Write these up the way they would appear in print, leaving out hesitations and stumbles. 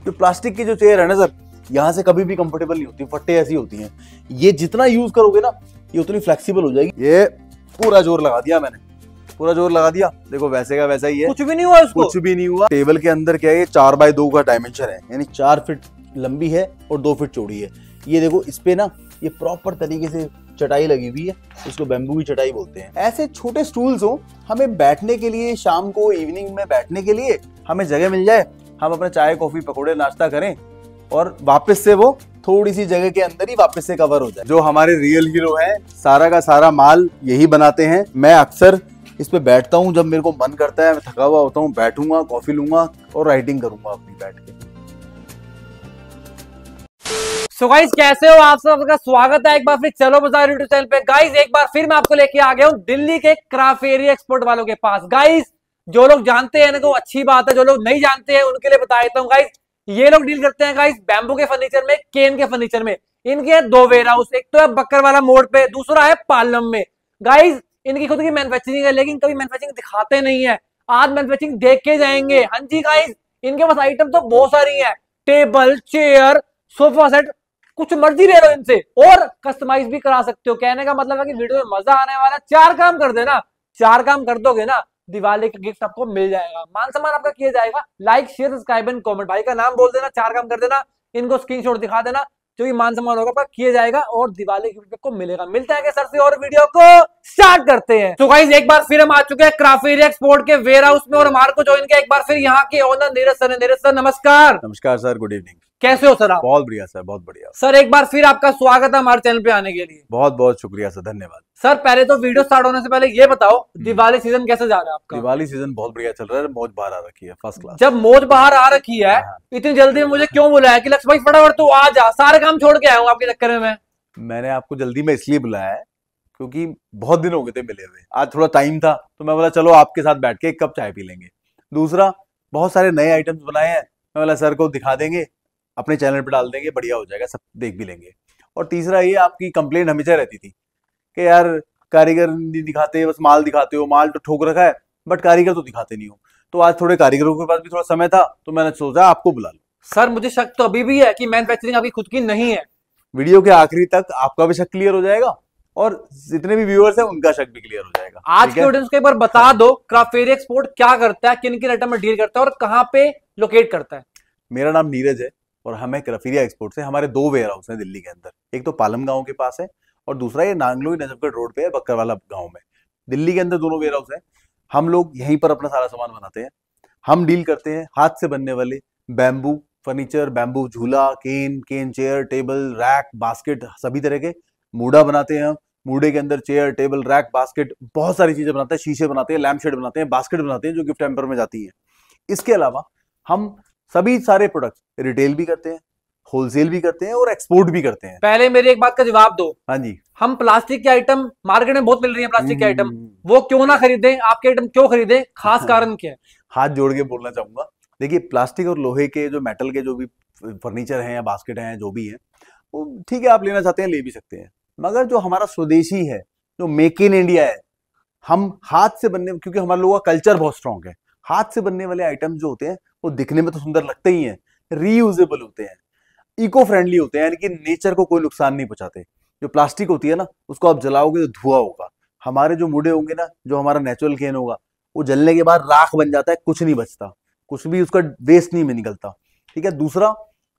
जो प्लास्टिक की जो चेयर है ना सर, यहाँ से कभी भी कंफर्टेबल नहीं होती, फट्टे ऐसी होती हैं। ये जितना यूज करोगे ना ये उतनी फ्लेक्सिबल हो जाएगी। ये पूरा जोर लगा दिया मैंने, पूरा जोर लगा दिया, देखो वैसे का वैसा ही है, कुछ भी नहीं हुआ इसको, कुछ भी नहीं हुआ। टेबल के अंदर क्या है, ये 4x2 का डायमेंशन है, यानी 4 फीट लंबी है और 2 फीट चौड़ी है। ये देखो इस पे ना ये प्रॉपर तरीके से चटाई लगी हुई है, इसको बैम्बू की चटाई बोलते हैं। ऐसे छोटे स्टूल्स हो, हमें बैठने के लिए, शाम को इवनिंग में बैठने के लिए हमें जगह मिल जाए, हम अपने चाय कॉफी पकौड़े नाश्ता करें और वापस से वो थोड़ी सी जगह के अंदर ही वापस से कवर हो जाए। जो हमारे रियल हीरो हैं, सारा का सारा माल यही बनाते हैं। मैं अक्सर इस पे बैठता हूँ जब मेरे को मन करता है, मैं थका हुआ होता हूँ, बैठूंगा, कॉफी लूंगा और राइटिंग करूंगा अपनी बैठ के। सो गाइस कैसे हो आप सबका स्वागत है एक बार फिर चलो बाजार यूट्यूब चैनल पे। गाइस एक बार फिर मैं आपको लेके आ गया हूँ दिल्ली के क्राफ्ट एरिया एक्सपोर्ट वालों के पास। गाइस जो लोग जानते हैं ना तो अच्छी बात है, जो लोग नहीं जानते हैं उनके लिए बता देता हूँ। गाइस ये लोग डील करते हैं गाइस बैम्बू के फर्नीचर में, केन के फर्नीचर में। इनके 2 वेयर हाउस, एक तो है बक्करवाला मोड़ पे, दूसरा है पालम में। गाइस इनकी खुद की मैन्युफैक्चरिंग है लेकिन कभी मैन्युफैक्चरिंग दिखाते नहीं है, आज मैन्युफैक्चरिंग देख के जाएंगे। हाँ जी गाइस इनके पास आइटम तो बहुत सारी है, टेबल, चेयर, सोफा सेट, कुछ मर्जी ले लो इनसे और कस्टमाइज भी करा सकते हो। कहने का मतलब है कि वीडियो में मजा आने वाला है। 4 काम कर देना, 4 काम कर दोगे ना, दिवाली का गिफ्ट आपको मिल जाएगा, मान सम्मान आपका किया जाएगा। Like share subscribe and comment, भाई का नाम बोल देना, 4 काम कर देना, इनको स्क्रीनशॉट दिखा देना, जो भी मान सम्मान होगा आपका किया जाएगा और दिवाली गिफ्ट को मिलेगा। मिलता है सर से और वीडियो को स्टार्ट करते हैं। तो गाइस एक बार फिर हम आ चुके हैं क्राफ्ट एरिया एक्सपोर्ट के वेयर हाउस में और हमारे को ज्वाइन किया एक बार फिर यहाँ के owner Neeraj sir. Neeraj sir नमस्कार। नमस्कार सर, गुड इवनिंग। कैसे हो सर आप? बहुत बढ़िया सर, बहुत बढ़िया सर। एक बार फिर आपका स्वागत है हमारे चैनल पे आने के लिए। बहुत बहुत शुक्रिया सर, धन्यवाद। सर पहले तो वीडियो स्टार्ट होने से पहले ये बताओ दिवाली सीजन कैसे जा रहा है आपका? दिवाली सीजन बहुत बढ़िया चल रहा है, मौज बाहर आ रखी है, फर्स्ट क्लास। जब मौज बाहर आ रखी है इतनी जल्दी में मुझे क्यों बुलाया कि लक्ष्य भाई फटाफट तू आ जा, सारे काम छोड़ के आया हूँ आपके चक्कर में। मैंने आपको जल्दी में इसलिए बुलाया है क्योंकि बहुत दिन हो गए थे मिले हुए, आज थोड़ा टाइम था तो मैं बोला चलो आपके साथ बैठ के एक कप चाय पी लेंगे। दूसरा बहुत सारे नए आइटम्स बनाए हैं, मैं बोला सर को दिखा देंगे, अपने चैनल पे डाल देंगे, बढ़िया हो जाएगा, सब देख भी लेंगे। और तीसरा ये आपकी कंप्लेंट हमेशा रहती थी कि यार कारीगर नहीं दिखाते, बस माल दिखाते हो, माल तो ठोक रखा है बट कारीगर तो दिखाते नहीं हो। तो आज थोड़े कारीगरों के पास भी थोड़ा समय था तो मैंने सोचा आपको बुला लो। सर मुझे शक तो अभी भी है कि मैन्युफैक्चरिंग आपकी खुद की नहीं है। वीडियो के आखिरी तक आपका भी शक क्लियर हो जाएगा और जितने भी व्यूअर्स हैं उनका शक भी क्लियर हो जाएगा। आज के ऑडियंस को एक बार बता दो क्राफ्ट एरिया एक्सपोर्ट क्या करता है, किन किन आइटम में डील करता है और कहाँ पे लोकेट करता है। मेरा नाम नीरज है और हमें क्राफ्ट एरिया एक्सपोर्ट से, हमारे 2 वेयर हाउस हैं दिल्ली के अंदर, एक तो पालम गांव के पास है और दूसरा ये नांगलोई नजफगढ़ रोड पे है, बक्करवाला गांव में। दिल्ली के अंदर दोनों वेयर हाउस है। हम लोग यहीं पर अपना सारा सामान बनाते हैं। हम डील करते हैं हाथ से बनने वाले बैम्बू फर्नीचर, बैम्बू झूला, केन चेयर, टेबल, रैक, बास्केट, सभी तरह के मूडा बनाते हैं हम। मूडे के अंदर चेयर, टेबल, रैक, बास्केट, बहुत सारी चीजें बनाते हैं। शीशे बनाते हैं, लैम्प शेड बनाते हैं, बास्केट बनाते हैं जो गिफ्ट हैम्पर में जाती है। इसके अलावा हम सभी सारे प्रोडक्ट्स रिटेल भी करते हैं, होलसेल भी करते हैं और एक्सपोर्ट भी करते हैं। पहले मेरी एक बात का जवाब दो। हाँ जी। हम प्लास्टिक के आइटम मार्केट में बहुत मिल रही है, प्लास्टिक के आइटम, वो क्यों ना खरीदें, आपके आइटम क्यों खरीदें, खास कारण क्या है? हाथ जोड़ के बोलना चाहूंगा, देखिए प्लास्टिक और लोहे के जो मेटल के जो भी फर्नीचर हैं या बास्केट हैं जो भी है वो ठीक है, आप लेना चाहते हैं ले भी सकते हैं, मगर जो हमारा स्वदेशी है, जो मेक इन इंडिया है, हम हाथ से बनने, क्योंकि हमारे लोगों का कल्चर बहुत स्ट्रांग है, हाथ से बनने वाले आइटम जो होते हैं वो दिखने में तो सुंदर लगते ही हैं, रीयूजेबल होते हैं, इको फ्रेंडली होते हैं, यानी कि नेचर को कोई नुकसान नहीं पहुंचाते। जो प्लास्टिक होती है ना उसको आप जलाओगे तो धुआं होगा, हमारे जो मुड़े होंगे ना, जो हमारा नेचुरल केन होगा वो जलने के बाद राख बन जाता है, कुछ नहीं बचता, कुछ भी उसका वेस्ट नहीं में निकलता। ठीक है। दूसरा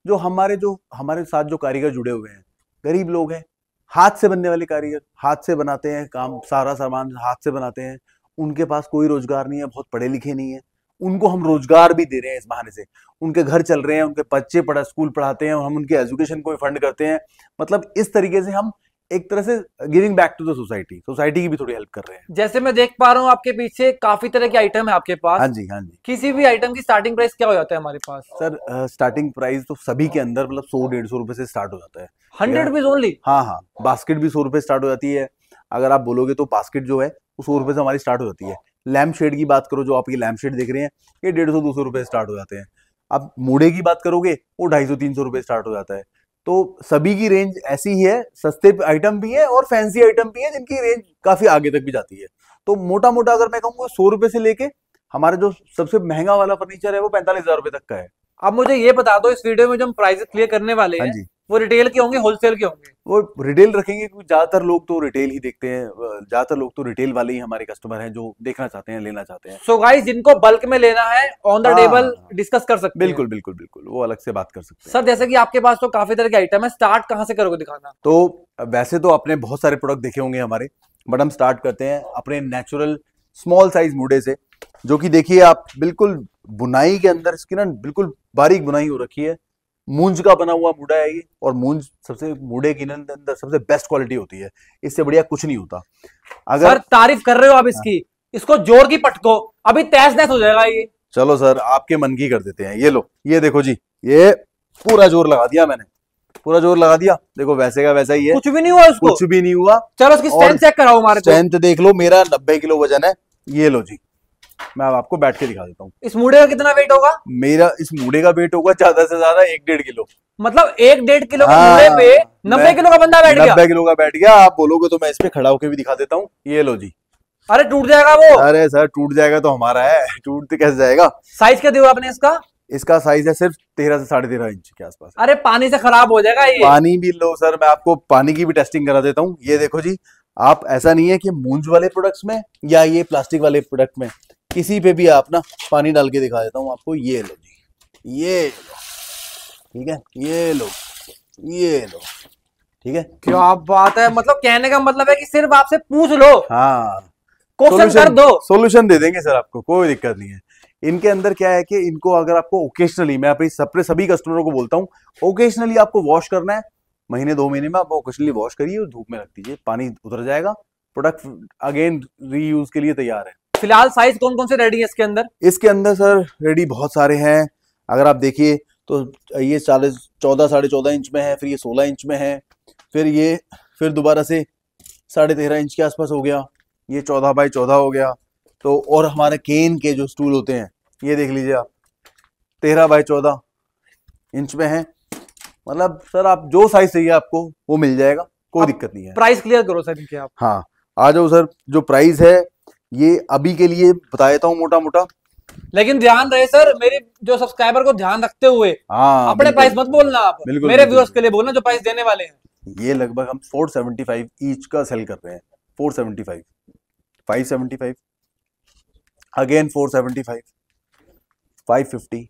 जो हमारे साथ जो कारीगर जुड़े हुए हैं, गरीब लोग हैं, हाथ से बनने वाले कारीगर, हाथ से बनाते हैं काम, सारा सामान हाथ से बनाते हैं, उनके पास कोई रोजगार नहीं है, बहुत पढ़े लिखे नहीं है, उनको हम रोजगार भी दे रहे हैं इस बहाने से, उनके घर चल रहे हैं, उनके बच्चे स्कूल पढ़ाते हैं और हम उनके एजुकेशन को फंड करते हैं। मतलब इस तरीके से हम एक तरह से giving back to the society की भी थोड़ी हेल्प कर रहे हैं। जैसे मैं देख पा रहा हूँ आपके पीछे काफी तरह के आइटम है आपके पास। हाँ जी, हाँ जी। किसी भी आइटम की स्टार्टिंग प्राइस क्या हो जाता है हमारे पास? सर स्टार्टिंग प्राइस तो सभी के अंदर मतलब 100-150 रुपए से स्टार्ट हो जाता है। 100 रुपीज ओनली? हाँ, बास्केट भी 100 रुपए स्टार्ट हो जाती है। अगर आप बोलोगे तो बास्केट जो है वो 100 रुपए से हमारी स्टार्ट हो जाती है। लैम्प शेड की बात करो, जो आप ये लैम्प शेड देख रहे हैं, ये 150-200 रुपए स्टार्ट हो जाते हैं। आप मूडे की बात करोगे वो 250-300 रुपए स्टार्ट हो जाता है। तो सभी की रेंज ऐसी ही है, सस्ते आइटम भी है और फैंसी आइटम भी है जिनकी रेंज काफी आगे तक भी जाती है। तो मोटा मोटा अगर मैं कहूँगा 100 रुपए से लेके हमारा जो सबसे महंगा वाला फर्नीचर है वो 45,000 रुपए तक का है। अब मुझे ये बता दो, इस वीडियो में जो हम प्राइसेस क्लियर करने वाले हाँ हैं जी, वो रिटेल के होंगे, होलसेल के होंगे? वो रिटेल रखेंगे क्योंकि ज्यादातर लोग तो रिटेल ही देखते हैं, ज्यादातर लोग तो रिटेल वाले ही हमारे कस्टमर हैं जो देखना चाहते हैं, लेना चाहते हैं। सो गाइस, जिनको बल्क में लेना है ऑन द टेबल हाँ डिस्कस कर सकते हैं। बिल्कुल बिल्कुल बिल्कुल, वो अलग से बात कर सकते हैं। सर जैसे कि आपके पास तो काफी तरह के आइटम है, स्टार्ट कहाँ से करोगे दिखाना? तो वैसे तो आपने बहुत सारे प्रोडक्ट देखे होंगे हमारे, बट हम स्टार्ट करते हैं अपने नेचुरल स्मॉल साइज मुड़े से, जो कि देखिए आप बिल्कुल बुनाई के अंदर इसकी ना बिल्कुल बारीक बुनाई हो रखी है। मूंज का बना हुआ मुड़ा है ये, और मूंज सबसे मुड़े की अंदर सबसे बेस्ट क्वालिटी होती है, इससे बढ़िया कुछ नहीं होता। सर अगर तारीफ कर रहे हो आप इसकी, इसको जोर की पटको, अभी तहस नहस हो जाएगा ये। चलो सर आपके मन की कर देते हैं, ये लो, ये देखो जी, ये पूरा जोर लगा दिया मैंने, पूरा जोर लगा दिया, देखो वैसे का वैसा ही है, कुछ भी नहीं हुआ इसको? कुछ भी नहीं हुआ। चलो इसकी स्ट्रेंथ चेक कराओ हमारे को। स्ट्रेंथ देख लो, मेरा 90 किलो वजन है, ये लो जी, मैं अब आपको बैठ के दिखा देता हूँ। इस मुड़े का कितना वेट होगा? मेरा इस मुड़े का वेट होगा ज्यादा से ज्यादा 1-1.5 किलो। मतलब 1-1.5 किलो के हाँ, मुड़े पे 90 मैं किलो का बंदा बैठ गया? 90 किलो का बैठ गया। आप बोलोगे तो मैं इस पे खड़ा होकर भी दिखा देता हूँ, ये लो जी। अरे टूट जाएगा वो। अरे सर टूट जाएगा तो हमारा है, टूट कैसे जाएगा। साइज क्या दिया आपने इसका? इसका साइज है सिर्फ 13 से 13.5 इंच के आसपास। अरे पानी से खराब हो जाएगा ये। पानी भी लो सर, मैं आपको पानी की भी टेस्टिंग करा देता हूँ, ये देखो जी। आप ऐसा नहीं है कि मूंज वाले प्रोडक्ट्स में या ये प्लास्टिक वाले प्रोडक्ट में, किसी पे भी आप ना पानी डाल के दिखा देता हूँ आपको, ये लो जी, ये लो, ठीक है, ये लो, ये लो, ठीक है। क्या बात है, मतलब कहने का मतलब है कि सिर्फ आपसे पूछ लो, हाँ, क्वेश्चन कर दो, सॉल्यूशन दे देंगे सर आपको, कोई दिक्कत नहीं है। इनके अंदर क्या है कि इनको अगर आपको ओकेशनली, मैं अपने सभी कस्टमरों को बोलता हूँ, ओकेशनली आपको वॉश करना है, महीने 2 महीने में आप ओकेशनली वॉश करिए और धूप में रख दीजिए, पानी उतर जाएगा, प्रोडक्ट अगेन रीयूज के लिए तैयार है। फिलहाल साइज कौन कौन से रेडी है इसके अंदर? इसके अंदर सर रेडी बहुत सारे हैं, अगर आप देखिए तो ये 14 साढ़े 14 इंच में है, फिर ये 16 इंच में है, फिर दोबारा से 13.5 इंच के आसपास हो गया, ये 14 बाई 14 हो गया। तो और हमारे केन के जो स्टूल होते हैं, ये देख लीजिए आप, 13 बाई 14 इंच में है। मतलब सर आप जो साइज चाहिए आपको वो मिल जाएगा, कोई दिक्कत नहीं है। प्राइस क्लियर करो सर इनके आप। हाँ आ जाओ सर, जो प्राइस है ये अभी के लिए बता देता हूँ मोटा मोटा, लेकिन ध्यान रहे सर, मेरे जो सब्सक्राइबर को ध्यान रखते हुए हाँ अपने प्राइस मत बोलना आप, मेरे व्यूअर्स के लिए बोलना जो प्राइस देने वाले हैं। ये लगभग हम 475 ईच का सेल कर रहे हैं, 475, 575, अगेन 475, 550,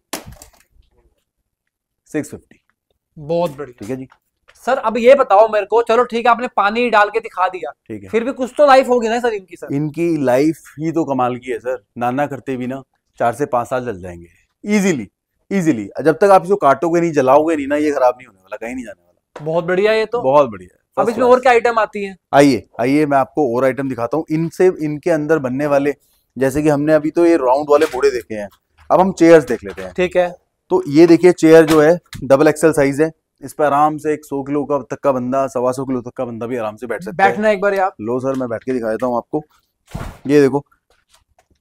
650। बहुत बढ़िया, ठीक है जी। सर अब ये बताओ मेरे को, चलो ठीक है आपने पानी डाल के दिखा दिया, ठीक है, फिर भी कुछ तो लाइफ होगी ना सर इनकी? सर इनकी लाइफ ही तो कमाल की है सर, नाना करते भी ना 4 से 5 साल चल जाएंगे इजीली इजीली, जब तक आप इसको काटोगे नहीं, जलाओगे नहीं ना, ये खराब नहीं होने वाला, कहीं नहीं जाने वाला। बहुत बढ़िया, ये तो बहुत बढ़िया है। अब इसमें और क्या आइटम आती है? आइए आइए मैं आपको और आइटम दिखाता हूँ। इनके अंदर बनने वाले, जैसे कि हमने अभी तो ये राउंड वाले बोड़े देखे हैं, अब हम चेयर्स देख लेते हैं। ठीक है, तो ये देखिए चेयर जो है डबल एक्सल साइज है, इस पर आराम से 100 किलो का तक का बंदा, 125 किलो तक का बंदा भी आराम से बैठ सकता है। बैठना एक बार आप। लो सर मैं बैठ के दिखा देता हूँ आपको, ये देखो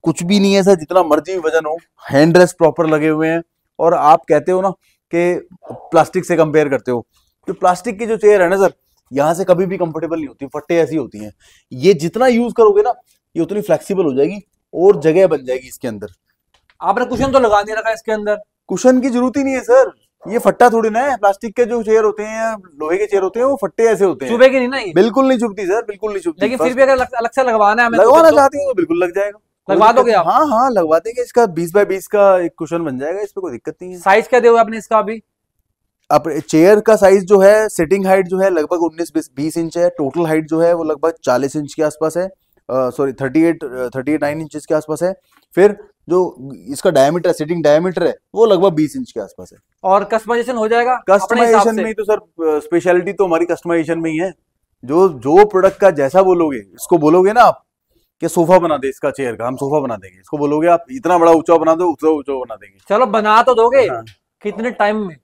कुछ भी नहीं है सर, जितना मर्जी वजन हो, हैंड रेस्ट प्रॉपर लगे हुए हैं। और आप कहते हो ना कि प्लास्टिक से कंपेयर करते हो, तो प्लास्टिक की जो चेयर है ना सर, यहाँ से कभी भी कंफर्टेबल नहीं होती, फट्टे ऐसी होती हैं। ये जितना यूज करोगे ना, ये उतनी फ्लेक्सिबल हो जाएगी और जगह बन जाएगी इसके अंदर। आपने कुशन तो लगा नहीं रखा इसके अंदर? कुशन की जरूरत ही नहीं है सर, ये फट्टा थोड़ी ना है। प्लास्टिक के जो चेयर होते हैं, लोहे के चेयर होते हैं, वो फट्टे ऐसे होते हैं। चुभेगी नहीं ना ये? बिल्कुल नहीं चुभती सर, बिल्कुल नहीं चुभती। लेकिन फिर भी अगर अलग से लगवाना है हमें, लगवाना चाहती है तो बिल्कुल लग जाएगा। लगवा दोगे आप? हाँ हाँ लगवा देंगे, इसका 20 बाय 20 का एक कुशन बन जाएगा, इस पे कोई दिक्कत नहीं है। साइज क्या दोगे आपने इसका अभी? अब चेयर का साइज जो है, सिटिंग हाइट जो है लगभग 19-20 इंच है, टोटल हाइट जो है वो लगभग 40 इंच के आसपास है, सॉरी 39 इंच के आसपास है। फिर जो इसका डायमीटर, सिटिंग डायमीटर है, वो लगभग 20 इंच के आसपास है। और कस्टमाइजेशन हो जाएगा? कस्टमाइजेशन में तो सर स्पेशलिटी तो हमारी कस्टमाइजेशन में ही है। जो प्रोडक्ट का जैसा बोलोगे, इसको बोलोगे ना आप कि सोफा बना दे इसका, चेयर का हम सोफा बना देंगे, इसको बोलोगे आप इतना बड़ा ऊंचा बना दो, उतना ऊंचा बना देंगे। चलो बना तो दोगे? हाँ। कितने टाइम में?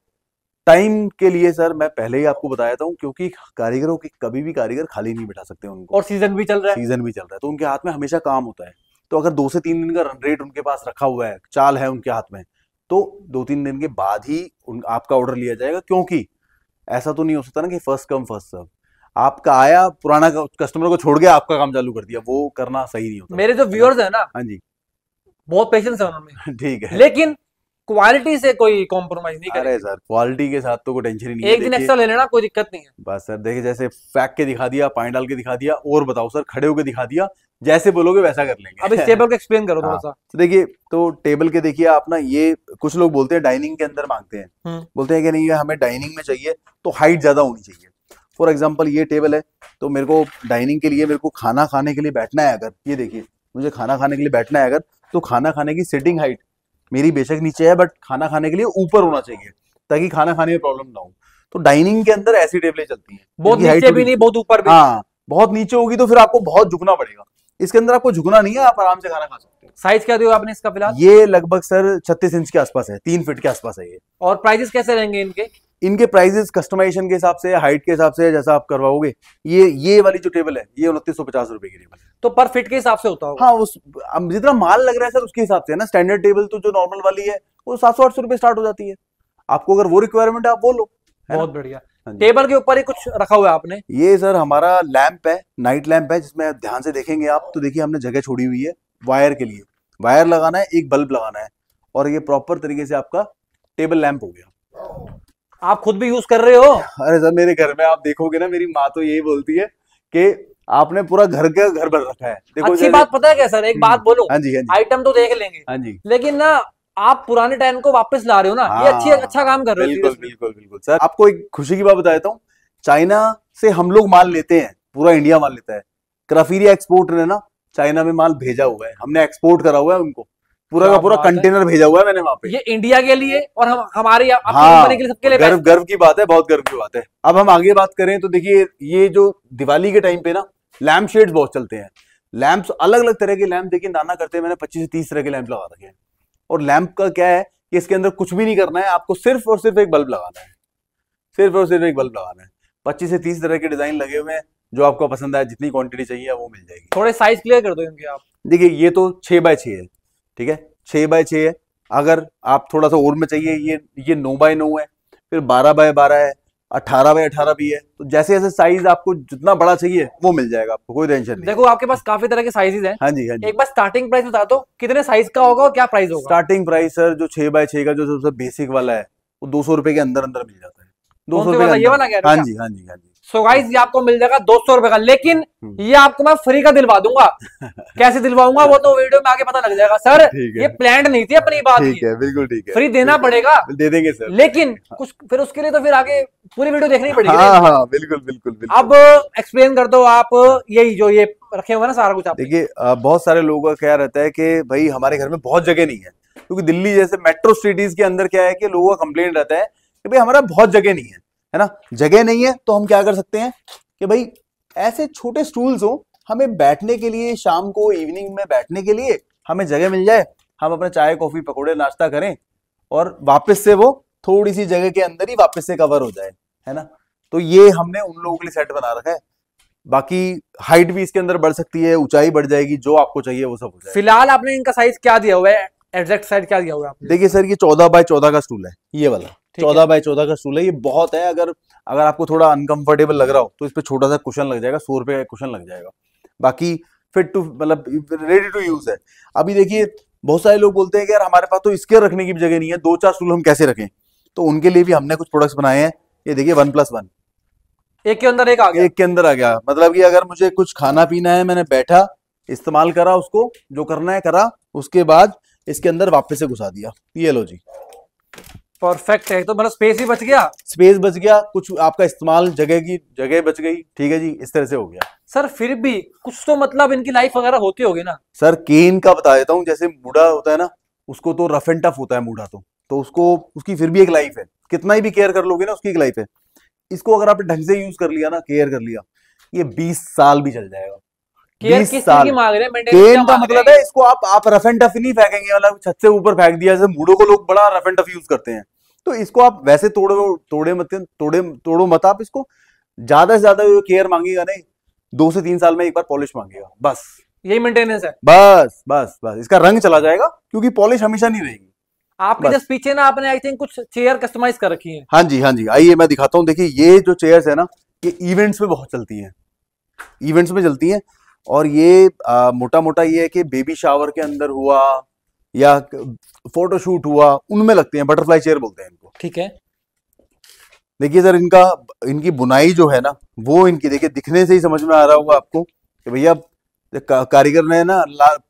टाइम के लिए सर मैं पहले ही आपको बताया था, क्योंकि कारीगरों की कभी भी कारीगर खाली नहीं बैठा सकते उनको, और सीजन भी चल रहा है। सीजन भी चल रहा है, तो उनके हाथ में हमेशा काम होता है। तो अगर 2 से 3 दिन का रन रेट उनके पास रखा हुआ है, चाल है उनके हाथ में, तो 2-3 दिन के बाद ही आपका ऑर्डर लिया जाएगा। क्योंकि ऐसा तो नहीं हो सकता ना कि फर्स्ट कम फर्स्ट सर्व, आपका आया, पुराना कस्टमर को छोड़ के आपका काम चालू कर दिया, वो करना सही नहीं होता। मेरे जो व्यूअर्स है ना, हाँ जी, बहुत पेशेंस है उनमें। ठीक है। लेकिन क्वालिटी से कोई कॉम्प्रोमाइज नहीं अरे करेंगे। सर क्वालिटी के साथ तो कोई टेंशन ही नहीं है। एक दिन देखिए एक्स्ट्रा ले लेना, कोई दिक्कत नहीं है। बस सर देखिए, जैसे फेंक के दिखा दिया, पानी डाल के दिखा दिया, और बताओ सर खड़े होके दिखा दिया, जैसे बोलोगे वैसा कर अब इस लेंगे। टेबल को एक्सप्लेन करो थोड़ा हाँ सा। तो देखिए, तो टेबल के देखिए आप ना, ये कुछ लोग बोलते हैं डाइनिंग के अंदर मांगते हैं, बोलते हैं कि नहीं ये हमें डाइनिंग में चाहिए तो हाइट ज्यादा होनी चाहिए। फॉर एग्जाम्पल ये टेबल है, तो मेरे को डाइनिंग के लिए, मेरे को खाना खाने के लिए बैठना है अगर, ये देखिए मुझे खाना खाने के लिए बैठना है अगर, तो खाना खाने की सिटिंग हाइट मेरी बेशक नीचे है, बट खाना खाने के लिए ऊपर होना चाहिए, ताकि खाना खाने में प्रॉब्लम ना हो। तो डाइनिंग के अंदर ऐसी टेबलें चलती हैं, बहुत जिनकी height नीचे भी थोड़ी, नहीं, बहुत ऊपर भी नहीं। हाँ बहुत नीचे होगी तो फिर आपको बहुत झुकना पड़ेगा। इसके अंदर आपको झुकना नहीं है, आप आराम से खाना खा सकते हैं। साइज क्या दिया आपने इसका फिलहाल? ये लगभग सर 36 इंच के आसपास है, 3 फीट के आसपास है ये। और प्राइजेस कैसे रहेंगे इनके? इनके प्राइजेस कस्टमाइजेशन के हिसाब से, हाइट के हिसाब से, जैसा आप करवाओगे। ये वाली जो टेबल है ये 2950 रुपए की टेबल है। तो पर फिट के हिसाब से होता होगा? हाँ उस, अब जितना माल लग रहा है सर उसके हिसाब से है ना। स्टैंडर्ड टेबल तो जो नॉर्मल वाली है वो 700-800 रुपए स्टार्ट हो जाती है। आपको अगर वो रिक्वायरमेंट है आप बोलो। बहुत बढ़िया। हाँ जी। टेबल के ऊपर ही कुछ रखा हुआ है आपने? ये सर हमारा लैंप है, नाइट लैंप है, जिसमें ध्यान से देखेंगे आप तो देखिए हमने जगह छोड़ी हुई है वायर के लिए। वायर लगाना है, एक बल्ब लगाना है, और ये प्रॉपर तरीके से आपका टेबल लैंप हो गया। आप खुद भी यूज कर रहे हो? अरे सर मेरे घर में आप देखोगे ना, मेरी माँ तो यही बोलती है कि आपने पूरा घर का घर भर रखा है। देखो अच्छी बात पता है क्या सर, एक बात बोलो। हाँ जी हाँ जी आइटम तो देख लेंगे, हाँ जी। लेकिन ना आप पुराने टाइम को वापस ला रहे हो ना, ये अच्छी हाँ, अच्छा काम कर रहे हो। बिल्कुल seriously। बिल्कुल बिल्कुल सर। आपको एक खुशी की बात बताता हूँ, चाइना से हम लोग माल लेते हैं, पूरा इंडिया माल लेता है। क्राफीरिया एक्सपोर्ट ने ना चाइना में माल भेजा हुआ है, हमने एक्सपोर्ट करा हुआ है उनको, पूरा क्या का पूरा बात है। कंटेनर भेजा हुआ है मैंने वहां पे। ये इंडिया के लिए और हम हमारी आपकी हाँ, कंपनी के लिए, सबके लिए गर्व best। गर्व की बात है, बहुत गर्व की बात है। अब हम आगे बात करें तो देखिए, ये जो दिवाली के टाइम पे ना लैम्प शेड्स बहुत चलते हैं। लैंप्स अलग अलग तरह के लैंप देखिए नाना करते हैं, मैंने 25 से 30 तरह के लैंप लगा रखे हैं। और लैंप का क्या है कि इसके अंदर कुछ भी नहीं करना है, आपको सिर्फ और सिर्फ एक बल्ब लगाना है, सिर्फ और सिर्फ एक बल्ब लगाना है। 25 से 30 तरह के डिजाइन लगे हुए हैं, जो आपको पसंद आए, जितनी क्वांटिटी चाहिए वो मिल जाएगी। थोड़े साइज क्लियर कर दो इनके आप। देखिए ये तो 6x6 है, ठीक है, 6x6 है। अगर आप थोड़ा सा और में चाहिए, ये 9x9 है, फिर 12x12 है, 18x18 भी है। तो जैसे जैसे साइज आपको जितना बड़ा चाहिए वो मिल जाएगा, आपको कोई टेंशन नहीं। देखो आपके पास काफी तरह के साइजेस हैं। हाँ जी हाँ जी। एक बार स्टार्टिंग प्राइस बता दो, कितने साइज का होगा और क्या प्राइस होगा? स्टार्टिंग प्राइस सर जो 6x6 का जो सबसे बेसिक वाला है वो 200 रुपए के अंदर अंदर मिल जाता है। 200 कौन से रुपए वाला? के ये अंदर। वाला कह रहे हो हाँ क्या? जी हाँ जी हाँ जी। सो गाइस ये आपको मिल जाएगा 200 रुपए का, लेकिन ये आपको मैं फ्री का दिलवा दूंगा। कैसे दिलवाऊंगा वो तो वीडियो में आगे पता लग जाएगा। सर ठीक है। ये प्लान नहीं थी अपनी बात, ठीक ये है, बिल्कुल ठीक है, फ्री देना पड़ेगा, दे देंगे सर। लेकिन कुछ फिर उसके लिए तो फिर आगे पूरी वीडियो देखनी पड़ेगी। हाँ हाँ बिल्कुल बिल्कुल बिल्कुल। अब एक्सप्लेन कर दो आप, यही जो ये रखे हुए ना सारा कुछ आप। देखिए बहुत सारे लोगों का क्या रहता है कि भाई हमारे घर में बहुत जगह नहीं है, क्योंकि दिल्ली जैसे मेट्रो सिटीज के अंदर क्या है कि लोगों का कंप्लेंट रहता है कि भाई हमारा बहुत जगह नहीं है ना। जगह नहीं है तो हम क्या कर सकते हैं कि भाई ऐसे छोटे स्टूल्स हो, हमें बैठने के लिए, शाम को इवनिंग में बैठने के लिए हमें जगह मिल जाए, हम अपना चाय कॉफी पकौड़े नाश्ता करें और वापस से वो थोड़ी सी जगह के अंदर ही वापस से कवर हो जाए, है ना। तो ये हमने उन लोगों के लिए सेट बना रखा है। बाकी हाइट भी इसके अंदर बढ़ सकती है, ऊंचाई बढ़ जाएगी, जो आपको चाहिए वो सब हो जाएगा। फिलहाल आपने इनका साइज क्या दिया हुआ है, एग्जैक्ट साइज क्या दिया हुआ है आपने? देखिए सर ये 14x14 का स्टूल है, ये वाला 14x14 का स्टूल है। ये बहुत है, अगर आपको थोड़ा अनकंफर्टेबल लग रहा हो तो इस पे छोटा सा कुशन लग जाएगा, 100 रुपए का कुशन लग जाएगा। बाकी फिट टू, मतलब रेडी टू यूज है। अभी देखिए बहुत सारे लोग बोलते हैं कि यार हमारे पास तो इसके रखने की भी जगह नहीं है, 2-4 स्टूल हम कैसे रखें। तो उनके लिए भी हमने कुछ प्रोडक्ट्स बनाए हैं। ये देखिए 1+1, एक के अंदर एक आ गया। एक के अंदर आ गया। मतलब कि अगर मुझे कुछ खाना पीना है, मैंने बैठा, इस्तेमाल करा, उसको जो करना है करा, उसके बाद इसके अंदर वापस से घुसा दिया। ये लो जी, परफेक्ट है। तो मतलब स्पेस भी बच गया, स्पेस बच गया, कुछ आपका इस्तेमाल जगह की जगह बच गई। ठीक है जी, इस तरह से हो गया। सर फिर भी कुछ तो मतलब इनकी लाइफ वगैरह होती होगी ना? सर केन का बता देता हूँ, जैसे मूढ़ा होता है ना, उसको तो रफ एंड टफ होता है मूढ़ा, तो उसको, उसकी फिर भी एक लाइफ है, कितना ही भी केयर कर लोगे ना उसकी एक लाइफ है। इसको अगर आपने ढंग से यूज कर लिया ना, केयर कर लिया, ये 20 साल भी चल जाएगा। केयर 20 किस चीज साल की मांग रहे हैं? maintenance केन क्या का मांग मतलब रहे है हैं? इसको आप रफ एंड टफ नहीं फेंकेंगे, मतलब छत से ऊपर फेंक दिया, जैसे मूढ़ों को लोग बड़ा रफ एंड टफ यूज करते हैं, तो इसको आप वैसे तोड़ो मत आप इसको। ज्यादा से ज्यादा केयर मांगेगा नहीं, 2 से 3 साल में एक बार पॉलिश मांगेगा, बस यही मेंटेनेंस है। बस बस बस। इसका रंग चला जाएगा, क्योंकि पॉलिश हमेशा नहीं रहेगी। आपके बस। जस्ट पीछे ना आपने आई थिंक कुछ चेयर कस्टमाइज कर रखी है। हाँ जी हाँ जी, आइए मैं दिखाता हूँ। देखिए ये जो चेयर्स है ना, ये इवेंट्स में बहुत चलती हैं, इवेंट्स में चलती हैं। और ये मोटा मोटा ये है कि बेबी शावर के अंदर हुआ, या फोटोशूट हुआ, उनमें लगते हैं, बटरफ्लाई चेयर बोलते हैं इनको। ठीक है। देखिए सर, इनकी बुनाई जो है ना, वो इनकी देखिए, दिखने से ही समझ में आ रहा होगा आपको कि भैया कारीगर ने ना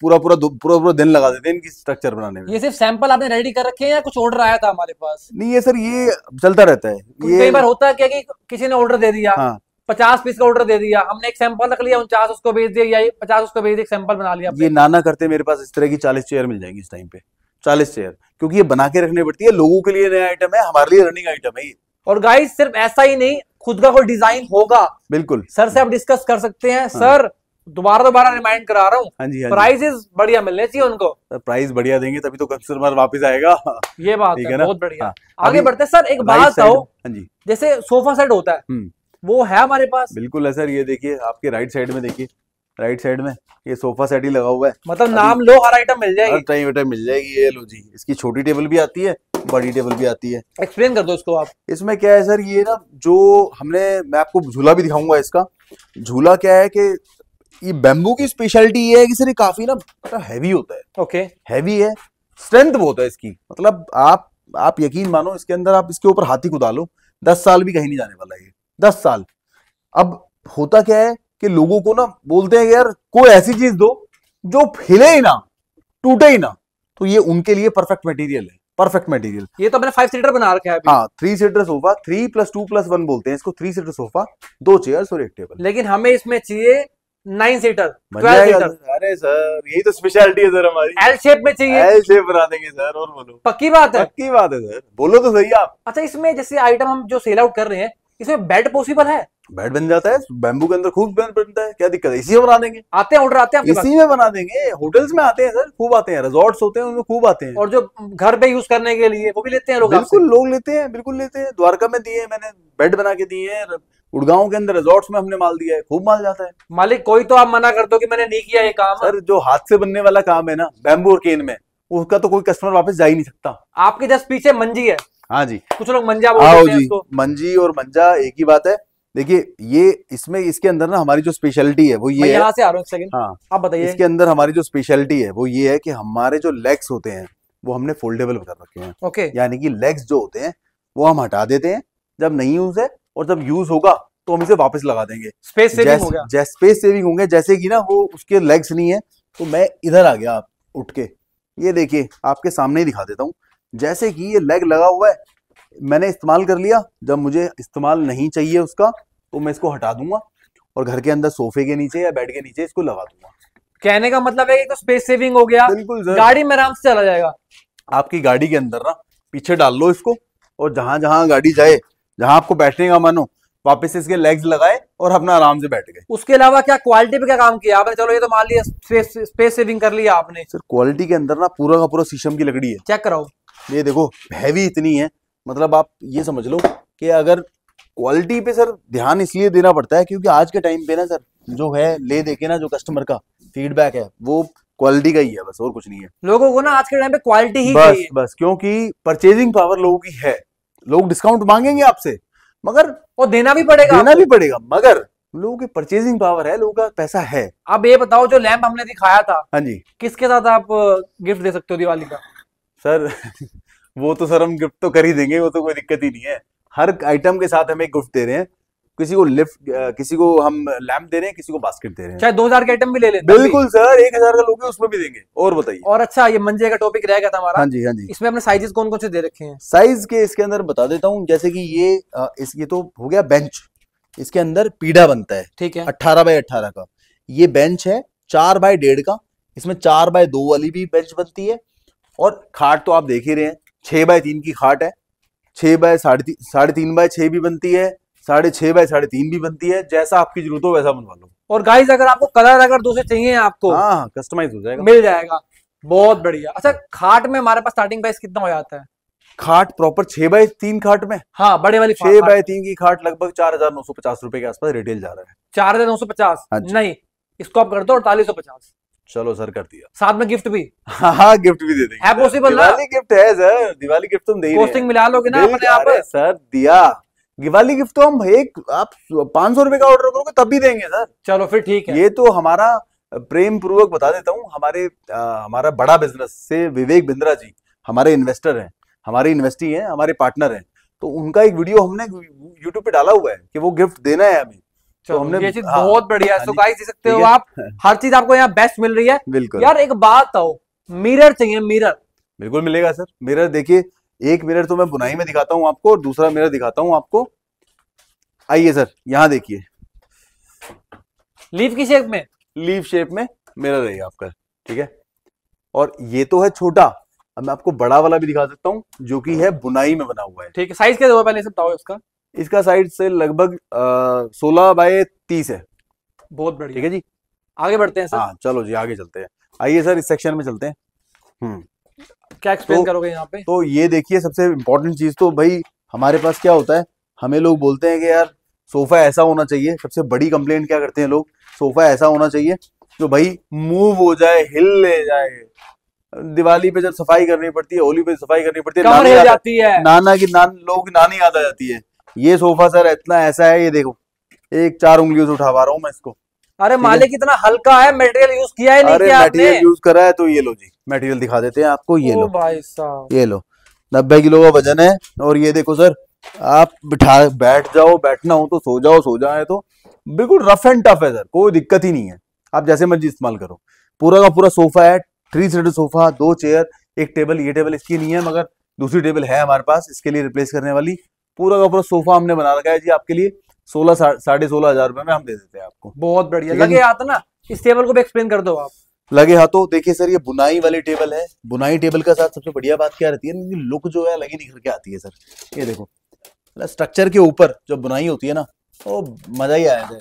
पूरा दिन लगा देते हैं इनकी स्ट्रक्चर बनाने में। ये सिर्फ सैंपल आपने रेडी कर रखे हैं या कुछ ऑर्डर आया था हमारे पास? नहीं, ये सर ये चलता रहता है। ये कई बार होता है क्या कि किसी ने ऑर्डर दे दिया, हाँ 50 पीस का ऑर्डर दे दिया, हमने एक सैंपल रख लिया, 49 उसको भेज दिया, या 50 उसको भेज दिया, एक सैंपल बना लिया। ये नाना करते मेरे पास इस तरह की 40 चेयर मिल जाएंगी इस टाइम पे, 40 चेयर, क्योंकि ये बना के रखनी पड़ती है। लोगों के लिए नया आइटम है, हमारे लिए रनिंग आइटम है ये। और गाइस सिर्फ ऐसा ही नहीं, खुद का कोई डिजाइन होगा, बिल्कुल सर से आप डिस्कस कर सकते हैं। सर दोबारा रिमाइंड करा रहा हूँ, हाँ जी, प्राइसेस बढ़िया मिलने चाहिए उनको। प्राइस बढ़िया देंगे तभी तो कस्टमर वापस आएगा। ये बात ठीक है है ना? बहुत बढ़िया। हाँ, आगे अभी बढ़ते हैं सर, एक राइट बात साइड, आओ, हाँ जी, जैसे सोफा सेट होता है वो है हमारे पास? बिल्कुल है सर। ये देखिए आपके राइट साइड में, देखिए राइट साइड में ये सोफा सेट ही लगा हुआ है। मतलब नाम लो, हर आइटम मिल जाएगी, हर टाइम मिल जाएगी। ये लो जी, इसकी छोटी टेबल भी आती है, बड़ी टेबल भी आती है। एक्सप्लेन कर दो इसको आप। इसमें क्या है सर, ये ना जो मैं आपको झूला भी दिखाऊंगा। इसका झूला क्या है कि ये बैम्बू की स्पेशलिटी ये है कि सर ये काफी ना हैवी होता है। ओके। हैवी है, स्ट्रेंथ बहुत है इसकी। मतलब आप यकीन मानो, इसके अंदर आप इसके ऊपर हाथी कुदा लो, 10 साल भी कहीं नहीं जाने वाला ये, 10 साल। अब होता क्या है कि लोगों को ना बोलते हैं कि यार कोई ऐसी चीज दो जो हिले ही ना, टूटे ही ना, तो ये उनके लिए परफेक्ट मटेरियल है, परफेक्ट मटेरियल। ये तो मैंने 5 सीटर बना रखा है अभी। हाँ, 3 सीटर सोफा, 3+2+1 बोलते हैं इसको। 3 सीटर सोफा, 2 चेयर्स और 1 टेबल। लेकिन हमें इसमें चाहिए 9 सीटर, बन 12 जाएगा सीटर, सर। अरे सर, यही तो स्पेशलिटी है सर हमारी। एल शेप में चाहिए। एल शेप बना देंगे सर। और बोलो, पक्की बात है? पक्की बात है सर, बोलो तो सही आप। अच्छा, इसमें जैसे आइटम हम जो सेल आउट कर रहे हैं, इसमें बेड पॉसिबल है? बेड बन जाता है बैम्बू के अंदर, खूब बेड बनता है, क्या दिक्कत है? इसी में बना देंगे। आते हैं ऑर्डर, आते हैं आपके पास? इसी में बना देंगे। होटल्स में आते हैं सर, खूब आते हैं। रिजॉर्ट्स होते हैं उनमें खूब आते हैं। और जो घर पे यूज करने के लिए वो भी लेते हैं लोग आपसे? बिल्कुल, लोग लेते हैं, बिल्कुल लेते हैं। द्वारका में दिए मैंने, बेड बना के दिए हैं। गुड़गांव के अंदर रिजॉर्ट्स में हमने माल दिया है, खूब माल जाता है। मालिक कोई तो आप मना कर दो कि मैंने नहीं किया ये काम। सर जो हाथ से बनने वाला काम है ना, बैम्बू और केन में, उसका तो कोई कस्टमर वापस जा ही नहीं सकता। आपके जस्ट पीछे मंजी है, हाँ जी, कुछ लोग मंजा आओ बोलते हैं जी। उसको। मंजी और मंजा एक ही बात है। देखिए ये इसमें, इसके अंदर ना हमारी जो स्पेशलिटी है वो मैं ये है। यहाँ से आ रहा हूँ, एक सेकंड हाँ, आप बताइए। इसके अंदर हमारी जो स्पेशलिटी है वो ये है कि हमारे जो लेग्स होते हैं वो हमने फोल्डेबल कर रखे हैं। ओके। यानी कि लेग्स जो होते हैं वो हम हटा देते हैं जब नहीं यूज है, और जब यूज होगा तो हम इसे वापस लगा देंगे। स्पेस सेविंग हो गया। स्पेस सेविंग होंगे। जैसे कि ना वो उसके लेग्स नहीं है, तो मैं इधर आ गया, आप उठ के ये देखिए आपके सामने ही दिखा देता हूँ। जैसे कि ये लेग लगा हुआ है, मैंने इस्तेमाल कर लिया, जब मुझे इस्तेमाल नहीं चाहिए उसका तो मैं इसको हटा दूंगा और घर के अंदर सोफे के नीचे या बेड के नीचे इसको लगा दूंगा। कहने का मतलब है कि तो स्पेस सेविंग हो गया, बिल्कुल सर। गाड़ी में आराम से चला जाएगा। आपकी गाड़ी के अंदर ना पीछे डाल लो इसको, और जहां जहां गाड़ी जाए, जहां आपको बैठने का मन हो, वापस से इसके लेग्स लगाए और अपना आराम से बैठ गए। उसके अलावा क्या क्वालिटी पे क्या काम किया आपने? चलो ये तो मान लिया स्पेस सेविंग कर लिया आपने। सर क्वालिटी के अंदर ना पूरा का पूरा शीशम की लकड़ी है। चेक कराओ, ये देखो, हैवी इतनी है, मतलब आप ये समझ लो कि अगर क्वालिटी पे सर ध्यान इसलिए देना पड़ता है क्योंकि आज के टाइम पे ना सर जो है ले देके ना जो कस्टमर का फीडबैक है वो क्वालिटी का ही है, बस और कुछ नहीं है। लोगों को ना आज के टाइम पे क्वालिटी ही बस चाहिए। बस क्योंकि परचेजिंग पावर लोगों की है, लोग डिस्काउंट मांगेंगे आपसे, मगर और देना भी पड़ेगा, देना भी पड़ेगा, मगर लोगों की परचेजिंग पावर है, लोगों का पैसा है। अब ये बताओ, जो लैंप हमने दिखाया था, हाँ जी किसके साथ आप गिफ्ट दे सकते हो दिवाली का? सर वो तो सर हम गिफ्ट तो कर ही देंगे, वो तो कोई दिक्कत ही नहीं है। हर आइटम के साथ हम एक गिफ्ट दे रहे हैं। किसी को लिफ्ट, किसी को हम लैंप दे रहे हैं, किसी को बास्केट दे रहे हैं। चाहे 2000 के आइटम भी ले लेते। बिल्कुल सर, 1000 का लोगे उसमें भी देंगे। और बताइए। और अच्छा, ये मंजे का टॉपिक रह गया था हमारा। हाँ जी, हाँ जी। इसमें अपने साइजेस कौन कौन से दे रखे हैं? साइज के इसके अंदर बता देता हूँ। जैसे कि ये तो हो गया बेंच, इसके अंदर पीढ़ा बनता है, ठीक है, 18x18 का। ये बेंच है 4x1.5 का। इसमें 4x2 वाली भी बेंच बनती है। और खाट तो आप देख ही रहे हैं, 6x3 की खाट है, 3.5x6 भी बनती है, 6.5x3 भी बनती है। जैसा आपकी जरूरत हो वैसा बनवा लो। और गाइस अगर आपको कलर अगर दूसरे चाहिए आपको, हाँ, कस्टमाइज हो जाएगा, मिल जाएगा। बहुत बढ़िया। अच्छा, खाट में हमारे पास स्टार्टिंग प्राइस कितना हो जाता है? खाट प्रॉपर 6x3 खाट में, हाँ, बड़े वाली 6x3 की खाट लगभग 4950 रुपए के आसपास रिटेल जा रहा है। 4950? हाँ जी। नहीं, इसको आप कर दो 4850। चलो सर, कर दिया। साथ में गिफ्ट भी हाँ, गिफ्ट भी दे देंगे। है possible ना? दिवाली गिफ्ट है सर, दिवाली गिफ्ट तुम दे ही रहे हैं। कॉस्टिंग मिला लोगे ना अपने आप? अरे सर दिया, दिवाली गिफ्ट तो हम आप 500 रुपए का ऑर्डर करोगे तब भी देंगे सर। चलो फिर ठीक है। ये तो हमारा प्रेम पूर्वक बता देता हूँ, हमारा बड़ा बिजनेस से विवेक बिंद्रा जी हमारे इन्वेस्टर हैं, हमारे इन्वेस्टी हैं, हमारे पार्टनर हैं। तो उनका एक वीडियो हमने यूट्यूब पे डाला हुआ है कि वो गिफ्ट देना है हमें। तो हमने ये चीज बहुत बढ़िया है। हाँ सो जी, गाइस देख सकते ठीक हो है। आप, हर चीज आपको यहाँ बेस्ट मिल रही है। बिल्कुल यार एक बात आओ, मिरर चाहिए, मिरर। बिल्कुल मिलेगा सर। मिरर देखिए, एक मिरर तो मैं बुनाई में दिखाता हूँ आपको और दूसरा मिरर दिखाता हूँ आपको। आइए सर, यहाँ देखिए, लीफ की शेप में, लीफ शेप में मिरर रहेगा आपका, ठीक है। और ये तो है छोटा, अब मैं आपको बड़ा वाला भी दिखा सकता हूँ जो कि है बुनाई में बना हुआ है। ठीक है। साइज क्या दो पहले से बताओ इसका। इसका साइज से लगभग 16x30 है। बहुत बढ़िया, ठीक है जी। आगे बढ़ते हैं सर। हाँ चलो जी, आगे चलते हैं। आइए सर, इस सेक्शन में चलते हैं। क्या एक्सप्लेन तो करोगे यहाँ पे? तो ये देखिए, सबसे इम्पोर्टेंट चीज तो भाई हमारे पास क्या होता है, हमें लोग बोलते हैं कि यार सोफा ऐसा होना चाहिए। सबसे बड़ी कंप्लेंट क्या करते हैं लोग, सोफा ऐसा होना चाहिए जो भाई मूव हो जाए, हिल ले जाए। दिवाली पे जब सफाई करनी पड़ती है, होली पे सफाई करनी पड़ती है, कमर हिल जाती है, लोगों की नानी याद आ जाती है। ये सोफा सर इतना ऐसा है, ये देखो, एक 4 उंगलियों से उठा पा रहा हूँ मैं इसको। अरे ठीक है। मालिक इतना हल्का है, मटेरियल यूज किया है नहीं अरे किया आपने? मटेरियल यूज करा है, तो ये लो जी, मटेरियल दिखा देते हैं आपको। ये ओ लो, भाई साहब, ये लो, 90 किलो का वजन है। और ये देखो सर, आप बैठ जाओ, बैठना हो तो सो जाओ, सो जाए तो बिल्कुल रफ एंड टफ है सर, कोई दिक्कत ही नहीं है। आप जैसे मर्जी इस्तेमाल करो। पूरा का पूरा सोफा है, 3 सीटेड सोफा, 2 चेयर, एक टेबल। ये टेबल इसकी नहीं है, मगर दूसरी टेबल है हमारे पास इसके लिए रिप्लेस करने वाली। पूरा का पूरा सोफा हमने बना रखा है जी आपके लिए। 16-16.5 रुपए में हम दे देते हैं आपको। बहुत बढ़िया। ठीक है लगे आता ना, इस टेबल को भी एक्सप्लेन कर दो आप। लगे हाथों देखिए सर, ये बुनाई वाली टेबल है। बुनाई टेबल का साथ सबसे बढ़िया बात क्या रहती है, लुक जो है अलग ही निखर के आती है सर। ये देखो, स्ट्रक्चर के ऊपर जो बुनाई होती है ना, वो मजा ही आया था।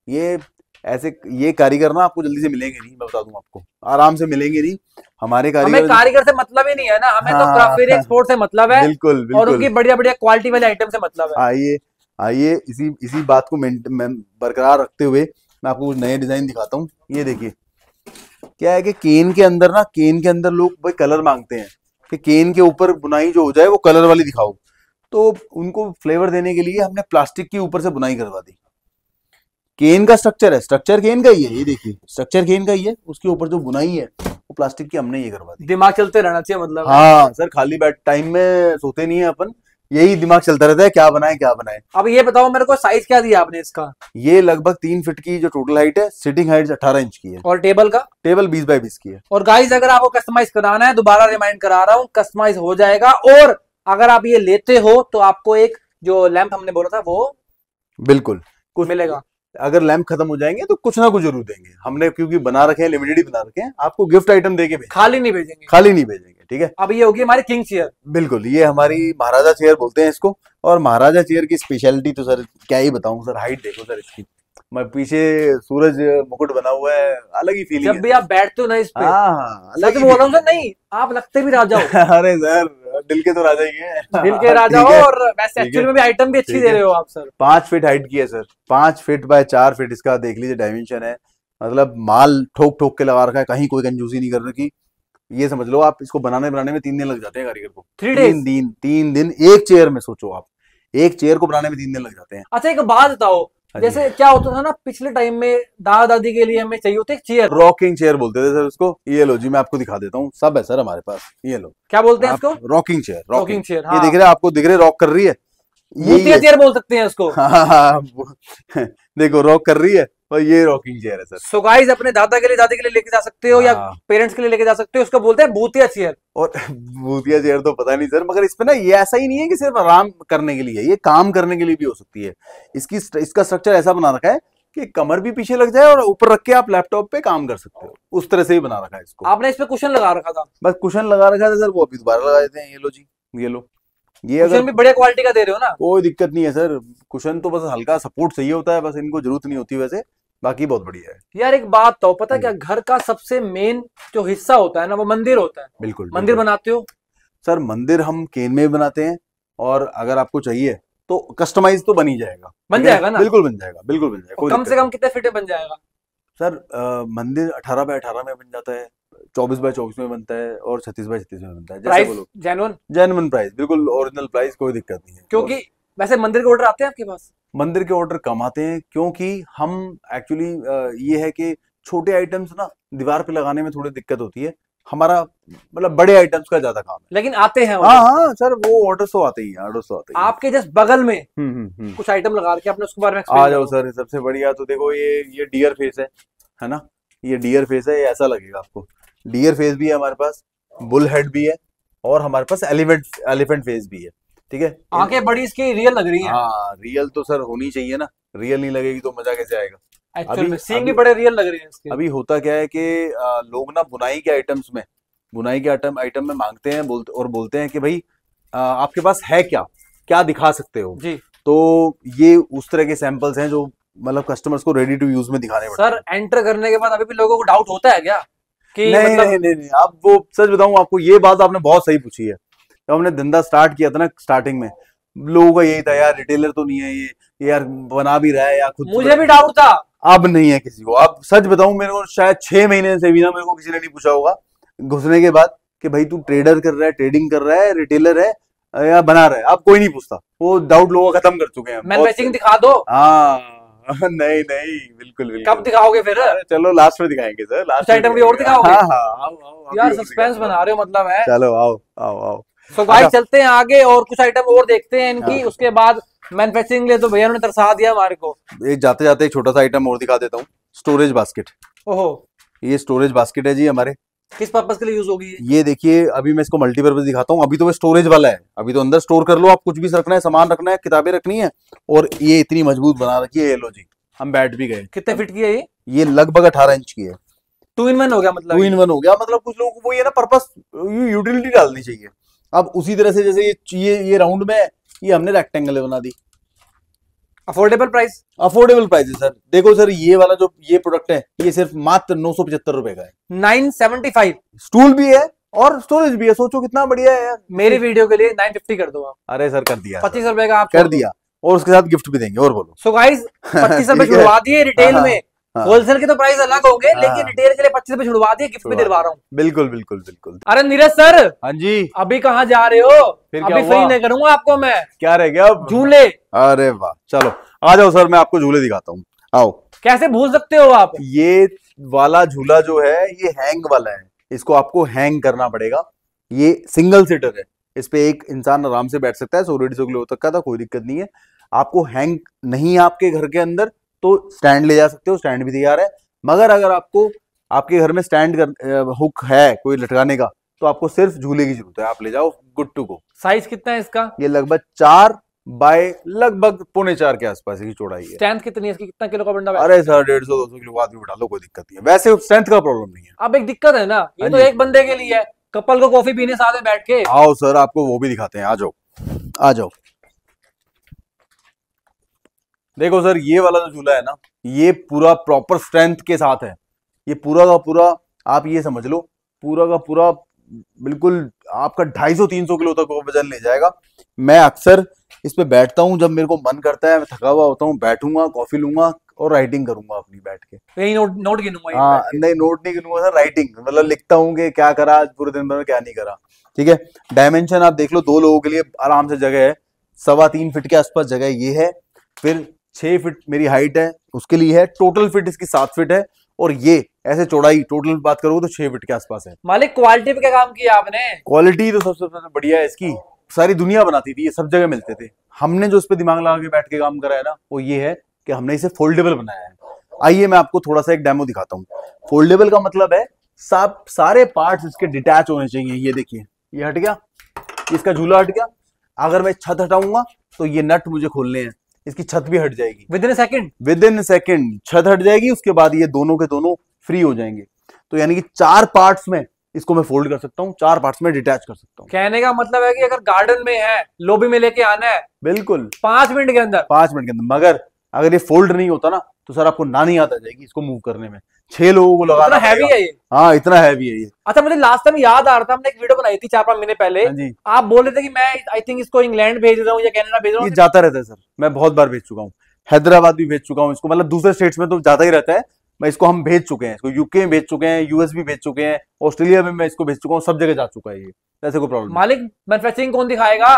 ये ऐसे, ये कारीगर ना आपको जल्दी से मिलेंगे नहीं, मैं बता दूं आपको, आराम से मिलेंगे नहीं। हमारे हमें कारीगर कारीगर से मतलब ही नहीं है ना, हमें तो हाँ क्राफ्टवेयर एक्सपोर्ट से मतलब है, बिल्कुल और बिल्कुल। उनकी बढ़िया बढ़िया क्वालिटी वाले आइटम से मतलब है। आइए आइए, इसी इसी बात को बरकरार रखते हुए मैं आपको कुछ नए डिजाइन दिखाता हूँ। ये देखिए, क्या है कि केन के अंदर ना, केन के अंदर लोग भाई कलर मांगते हैं कि केन के ऊपर बुनाई जो हो जाए वो कलर वाली दिखाओ। तो उनको फ्लेवर देने के लिए हमने प्लास्टिक के ऊपर से बुनाई करवा दी। केन का स्ट्रक्चर है, स्ट्रक्चर केन का ही है, ये देखिए स्ट्रक्चर केन का ही है, उसके ऊपर जो बुनाई है वो प्लास्टिक की हमने ये करवा दी। दिमाग चलते रहना चाहिए मतलब। हाँ सर, खाली बैठ टाइम में सोते नहीं है अपन, यही दिमाग चलता रहता है, क्या बनाए क्या बनाए। अब ये बताओ मेरे को, साइज क्या दिया आपने इसका? ये लगभग 3 फीट की जो टोटल हाइट है, सिटिंग हाइट 18 इंच की है। और टेबल का? टेबल 20x20 की है। और गाइस अगर आपको कस्टमाइज कराना है, दोबारा रिमाइंड करा रहा हूँ, कस्टमाइज हो जाएगा। और अगर आप ये लेते हो तो आपको एक जो लैंप हमने बोला था वो बिल्कुल कुछ मिलेगा। अगर लैंप खत्म हो जाएंगे तो कुछ ना कुछ जरूर देंगे हमने, क्योंकि बना रखे हैं, लिमिटेड ही बना रखे हैं। आपको गिफ्ट आइटम देके भेजेंगे, खाली नहीं भेजेंगे, खाली नहीं भेजेंगे। ठीक है। अब ये होगी हमारी किंग चेयर। बिल्कुल, ये हमारी महाराजा चेयर बोलते हैं इसको। और महाराजा चेयर की स्पेशलिटी तो सर क्या ही बताऊं सर, हाइट देखो सर इसकी, मैं पीछे सूरज मुकुट बना हुआ है, अलग ही फीलिंग जब भी आप बैठते हो ना इस पे, हाँ अलग सच ही बोल रहा हूँ सर, नहीं आप लगते भी राजा हो। अरे सर, दिल के तो राजा ही हैं। दिल के राजा ठीक हो, है, और वैसे ठीक एक्चुअल है, में भी आइटम भी अच्छी ठीक दे है। रहे हो आप सर। 5 फीट हाइट की है सर, 5 फीट बाय 4 फीट इसका देख लीजिए डायमेंशन है। मतलब माल ठोक ठोक के लगा रखा है, कहीं कोई कंजूसी नहीं कर रखी। ये समझ लो आप, इसको बनाने में 3 दिन लग जाते हैं कारीगर को। 3 days? 3 दिन एक चेयर में, सोचो आप, एक चेयर को बनाने में 3 दिन लग जाते हैं। अच्छा एक बात बताओ, हाँ जी। जैसे क्या होता था ना पिछले टाइम में, दादा दादी के लिए हमें चाहिए होती एक चेयर, रॉकिंग चेयर बोलते थे सर उसको। ये लो जी, मैं आपको दिखा देता हूँ, सब है सर हमारे पास। ये लो, क्या बोलते हैं आप इसको? रॉकिंग चेयर, रॉकिंग चेयर, ये हाँ। दिख रहा है आपको, दिख रहे रॉक कर रही है, यही भूतिया है। चेयर बोल सकते हैं इसको। हाँ देखो रॉक कर रही है, और ये रॉकिंग चेयर है सर। सो गाइस अपने दादा के लिए, दादी के लिए लेके जा सकते हो, या हाँ। पेरेंट्स के लिए लेके जा सकते हो, उसको बोलते हैं भूतिया चेयर। और भूतिया चेयर तो पता नहीं सर, मगर इस पे ना ये ऐसा ही नहीं है कि सिर्फ आराम करने के लिए, ये काम करने के लिए भी हो सकती है। इसका स्ट्रक्चर ऐसा बना रखा है कि कमर भी पीछे लग जाए और ऊपर रख के आप लैपटॉप पे काम कर सकते हो, उस तरह से ही बना रखा है इसको। आपने इस पे कुशन लगा रखा था? बस कुशन लगा रखा था सर, वो अभी दोबारा लगा देते हैं। ये लो जी, ये लो, ये अगर कुशन भी बढ़िया क्वालिटी का दे रहे हो ना? कोई दिक्कत नहीं है सर, कुशन तो बस हल्का सपोर्ट चाहिए होता है, बस इनको जरूरत नहीं होती वैसे, बाकी बहुत बढ़िया है। यार एक बात तो पता हाँ क्या, जी। घर का सबसे मेन जो हिस्सा होता है ना, वो मंदिर होता है। बिल्कुल मंदिर बिल्कुल। बनाते हो? सर मंदिर हम केन में भी बनाते हैं, और अगर आपको चाहिए तो कस्टमाइज तो बन ही जाएगा। बन ठीक है? जाएगा ना? बिल्कुल बन जाएगा, बिल्कुल बन जाएगा, और कोई कम दिक्कत से कम नहीं। कितने फीट में बन जाएगा? सर मंदिर 18x18 में बन जाता है, 24x24 में बनता है, और 36x36 में बनता है, जैसे प्राइस बोलो। जेन्युइन? जेन्युइन प्राइस, बिल्कुल ओरिजिनल प्राइस, कोई दिक्कत नहीं है। क्योंकि वैसे मंदिर के ऑर्डर आते हैं आपके पास? मंदिर के ऑर्डर कम आते हैं, क्योंकि हम एक्चुअली ये है कि छोटे आइटम्स ना दीवार पे लगाने में थोड़ी दिक्कत होती है। हमारा मतलब बड़े आइटम्स का ज्यादा काम है। लेकिन आते हैं हाँ हाँ सर, वो ऑर्डर्स तो आते ही हैं, ऑर्डर्स तो आते ही हैं। आपके जस्ट बगल में हम्म। कुछ आइटम लगा रखे आपने, उसके बारे में आ एक्सप्लेन जाओ करो। सर, सबसे बढ़िया तो देखो ये डियर फेस है ना। ये डियर फेस है, ये ऐसा लगेगा आपको। डियर फेस भी है हमारे पास, बुल हेड भी है, और हमारे पास एलिफेंट फेस भी है। ठीक है। आंखें बड़ी इसकी रियल लग रही हैं। हाँ, रियल तो सर होनी चाहिए ना, रियल नहीं लगेगी तो मजा कैसे आएगा। एक्चुअल में सींग भी अभी बड़े रियल लग रही हैं इसके। अभी होता क्या है कि लोग ना बुनाई के आइटम में मांगते हैं, बोलते हैं कि भाई आपके पास है क्या, क्या दिखा सकते हो। जी तो ये उस तरह के सैंपल्स हैं जो मतलब कस्टमर्स को रेडी टू यूज में दिखाने पड़ते सर, एंटर करने के बाद अभी भी लोगों को डाउट होता है क्या कि नहीं, मतलब नहीं, आप वो सच बताऊं आपको, ये बात आपने बहुत सही पूछी है। जब हमने धंधा स्टार्ट किया था ना, स्टार्टिंग में लोगों का यही था, यार रिटेलर तो नहीं है ये यार बना भी रहा है या खुद मुझे भी डाउट था। अब नहीं है किसी को। अब सच बताऊं, मेरे को शायद 6 महीने से भी ना मेरे को किसी ने नहीं पूछा होगा घुसने के बाद कि भाई तू ट्रेडर कर रहा है, ट्रेडिंग कर रहा है, रिटेलर है या बना रहा है। अब कोई नहीं पूछता, वो डाउट लोगों का खत्म कर चुके हैं। मैन्युफैक्चरिंग दिखा दो। हाँ नहीं नहीं, बिल्कुल बिल्कुल। कब दिखाओगे फिर? अरे चलो लास्ट में दिखाएंगे सर, लास्ट कुछ आइटम भी और दिखाओगे? हाँ हाँ, आओ आओ यार अभी और सस्पेंस दिखाते बना रहे हो मतलब है। चलो आओ आओ आओ। तो गाइस अच्छा। चलते हैं आगे और कुछ आइटम और देखते हैं इनकी, हाँ। उसके बाद मैन्युफैक्चरिंग ले तो भैया ने तरसा दिया हमारे को। एक जाते जाते एक छोटा सा आइटम और दिखा देता हूँ, स्टोरेज बास्केट। ओहो, ये स्टोरेज बास्केट है जी हमारे। किस पर्पस के लिए यूज होगी ये? ये देखिए, अभी मैं इसको मल्टीपर्पज दिखाता हूँ। अभी तो वो स्टोरेज वाला है, अभी तो अंदर स्टोर कर लो आप, कुछ भी रखना है, सामान रखना है, किताबें रखनी है। और ये इतनी मजबूत बना रखी है, ये लो जी, हम बैठ भी गए। कितने फिट की है ये? ये लगभग 18 इंच की है। 2 in 1 हो गया मतलब 2 in 1 हो गया। मतलब कुछ लोगों को वो ये ना पर्पस यूटिलिटी डालनी चाहिए। अब उसी तरह से जैसे ये राउंड में है, ये हमने रेक्टेंगल बना दी। Affordable price? अफोर्डेबल प्राइस है सर। देखो सर, ये वाला जो ये प्रोडक्ट है, ये सिर्फ मात्र 975 रुपए का है। 975? स्टूल भी है और स्टोरेज भी है, सोचो कितना बढ़िया है यार। मेरी वीडियो के लिए 950 कर दो आप। अरे सर कर दिया, 25 रुपए का आप कर दिया, और उसके साथ गिफ्ट भी देंगे। और बोलो। सो गाइस 25 रुपए ठीक है। छुड़वा दिए रिटेल हाँ, में। हाँ। होलसेल के तो प्राइस अलग होंगे, हाँ। लेकिन रिटेल के लिए 25 रुपए छुड़वा दिए, गिफ्ट भी दिलवा रहा हूँ। बिल्कुल बिल्कुल बिल्कुल। अरे नीरज सर, हाँ जी। अभी कहाँ जा रहे हो? फिर क्या अभी हुआ? फ्री नहीं करूंगा आपको मैं। क्या रह गया अब? झूले। अरे वाह, चलो आ जाओ सर, मैं आपको झूले दिखाता हूँ, आओ। कैसे भूल सकते हो आप? ये वाला झूला जो है, ये हैंग वाला है, इसको आपको हैंग करना पड़ेगा। ये सिंगल सीटर है, इस पे एक इंसान आराम से बैठ सकता है। 100-150 किलो तक का था, कोई दिक्कत नहीं है। आपको हैंग नहीं है आपके घर के अंदर तो स्टैंड ले जा सकते हो, स्टैंड भी तैयार है। मगर अगर आपको आपके घर में स्टैंड हुक है कोई लटकाने का, तो आपको सिर्फ झूले की जरूरत है, आप ले जाओ, गुड टू गो। साइज कितना है इसका? ये लगभग 4 बाय लगभग 3.25 के आसपास की चौड़ाई है। स्ट्रेंथ कितनी है इसकी? कितना किलो का बंडा है? अरे सर 150-200 किलो का आदमी बिठा लो, कोई दिक्कत नहीं है। वैसे स्ट्रेंथ का प्रॉब्लम नहीं है। अब एक दिक्कत है ना, ये हाँ तो जी। एक बंदे के लिए है, कपल को कॉफी पीने साथ में बैठ के। आओ सर, आपको वो भी दिखाते हैं, आ जाओ आ जाओ। देखो सर, ये वाला जो झूला है ना, ये पूरा प्रॉपर स्ट्रेंथ के साथ है। ये पूरा का पूरा, आप ये समझ लो, पूरा का पूरा बिल्कुल आपका 250-300 किलो तक वो वजन ले जाएगा। मैं अक्सर इस पे बैठता हूँ जब मेरे को मन करता है, मैं थका हुआ होता हूँ, बैठूंगा, कॉफी लूंगा और राइटिंग करूंगा अपनी बैठ के। यही नोट गिनूंगा यहीं हाँ बैठ के। नहीं, नोट नहीं गिनूंगा सर, राइटिंग मतलब लिखता हूँ कि क्या करा आज पूरे दिन भर में, क्या नहीं करा। ठीक है। डायमेंशन आप देख लो, 2 लोगों के लिए आराम से जगह है। 3.25 फीट के आसपास जगह ये है। फिर 6 फीट मेरी हाइट है, उसके लिए है। टोटल फिट इसकी 7 फीट है। और ये ऐसे चौड़ाई टोटल बात करोगे तो 6 फीट के आसपास है। मालिक क्वालिटी पे क्या काम किया आपने? क्वालिटी तो सबसे बढ़िया है इसकी, सारी दुनिया बनाती थी, ये सब जगह मिलते थे। हमने जो इस पे दिमाग लगा के बैठ के काम करा है ना, वो ये है कि हमने इसे फोल्डेबल बनाया है। आइए मैं आपको थोड़ा सा एक डेमो दिखाता हूँ। फोल्डेबल का मतलब है सारे पार्ट्स इसके डिटैच होने चाहिए। ये देखिए, ये हट गया, इसका झूला हट गया। अगर मैं छत हटाऊंगा तो ये नट मुझे खोलने हैं, इसकी छत भी हट जाएगी with in second. With in second छत हट जाएगी, उसके बाद ये दोनों के दोनों फ्री हो जाएंगे। तो यानी कि 4 पार्ट्स में इसको मैं फोल्ड कर सकता हूँ, 4 पार्ट्स में डिटैच कर सकता हूँ। कहने का मतलब है कि अगर गार्डन में है, लॉबी में लेके आना है, बिल्कुल 5 मिनट के अंदर। 5 मिनट के अंदर। मगर अगर ये फोल्ड नहीं होता ना, तो सर आपको नानी याद आ जाएगी इसको मूव करने में। 6 लोगों को लगाना इतना हैवी पड़ेगा। है ये? हाँ इतना हैवी है ये। अच्छा, मुझे लास्ट टाइम याद आ रहा था, हमने एक वीडियो बनाई थी 4-5 महीने पहले। हाँ जी। आप बोल रहे थे कि मैं आई थिंक इसको इंग्लैंड भेज रहा हूँ या कनाडा भेज रहा ये हूँ। जाता रहता है सर, मैं बहुत बार भेज चुका हूँ। हैदराबाद भी भेज चुका हूँ इसको, मतलब दूसरे स्टेट्स में तो जाता ही रहता है। मैं इसको हम भेज चुके हैं, इसको यूके में भेज चुके हैं, यूएस भी भेज चुके हैं, ऑस्ट्रेलिया में मैं इसको भेज चुका हूँ, सब जगह जा चुका है ये, ऐसे कोई प्रॉब्लम नहीं। मालिक मैन्युफैक्चरिंग कौन दिखाएगा?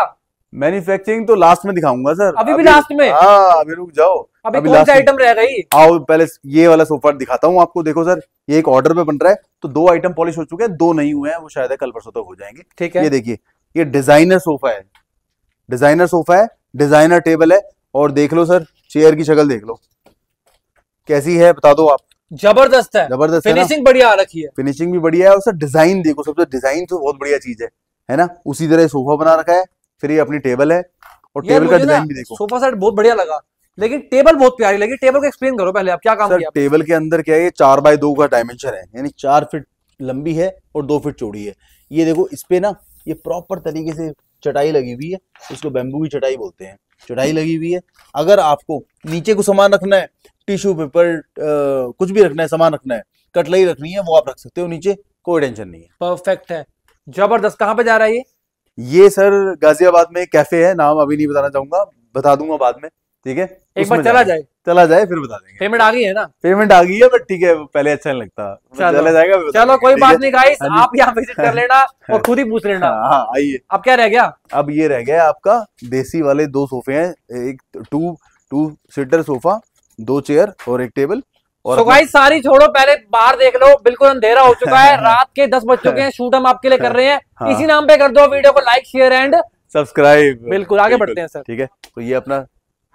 मैन्युफैक्चरिंग तो लास्ट में दिखाऊंगा सर। अभी भी लास्ट में? हाँ अभी रुक जाओ, अभी कौन सा आइटम रह गई? आओ पहले ये वाला सोफा दिखाता हूँ आपको। देखो सर, ये एक ऑर्डर पे बन रहा है, तो 2 आइटम पॉलिश हो चुके हैं, 2 नहीं हुए हैं, वो शायद कल परसों तक हो जाएंगे। ठीक है। ये देखिए, ये डिजाइनर सोफा है, डिजाइनर सोफा है, डिजाइनर टेबल है। और देख लो सर, चेयर की शक्ल देख लो कैसी है, बता दो आप। जबरदस्त है, जबरदस्त है ना? फिनिशिंग बढ़िया आ रखी है, फिनिशिंग भी बढ़िया है, और सर डिजाइन देखो, सबसे डिजाइन तो बहुत बढ़िया चीज है ना? उसी तरह सोफा बना रखा है, फिर ये अपनी टेबल है, और यार टेबल का मुझे ना डिजाइन भी देखो। सोफा सेट बहुत बढ़िया लगा, लेकिन टेबल बहुत प्यारी लगी। टेबल को एक्सप्लेन करो पहले, आप क्या काम सर किया? टेबल के अंदर क्या है, ये 4x2 का डायमेंशन है, यानी 4 फीट लंबी है और 2 फीट चौड़ी है। ये देखो इस पे ना, ये प्रॉपर तरीके से चटाई लगी हुई है, इसको बैम्बू की चटाई बोलते हैं, चटाई लगी हुई है। अगर आपको नीचे को सामान रखना है, टिश्यू पेपर कुछ भी रखना है, सामान रखना है, कटलरी रखनी है, वो आप रख सकते हो नीचे, कोई टेंशन नहीं है। परफेक्ट है, जबरदस्त। कहाँ पे जा रहा है ये सर गाजियाबाद में एक कैफे है, नाम अभी नहीं बताना चाहूंगा, बता दूंगा बाद में, ठीक है? एक बार उसमें चला चला जाए फिर बता देंगे। पेमेंट आ गई है ना? पेमेंट आ गई है, बट ठीक है, पहले अच्छा नहीं लगता, चला जाएगा। चलो कोई ठीक बात है? नहीं गाइस, हाँ जी। आप यहाँ विजिट कर लेना और खुद ही पूछ लेना। हाँ आइए। अब क्या रह गया? अब ये रह गया आपका देसी वाले 2 सोफे हैं, एक टू सीटर सोफा, 2 चेयर और एक टेबल। और सो गाइस सारी छोड़ो, पहले बाहर देख लो, बिल्कुल अंधेरा हो चुका है, रात के 10 बज चुके हैं, शूट हम आपके लिए कर रहे हैं। हाँ। इसी नाम पे कर दो वीडियो को लाइक शेयर एंड सब्सक्राइब। बिल्कुल आगे बढ़ते हैं सर। ठीक है, तो ये अपना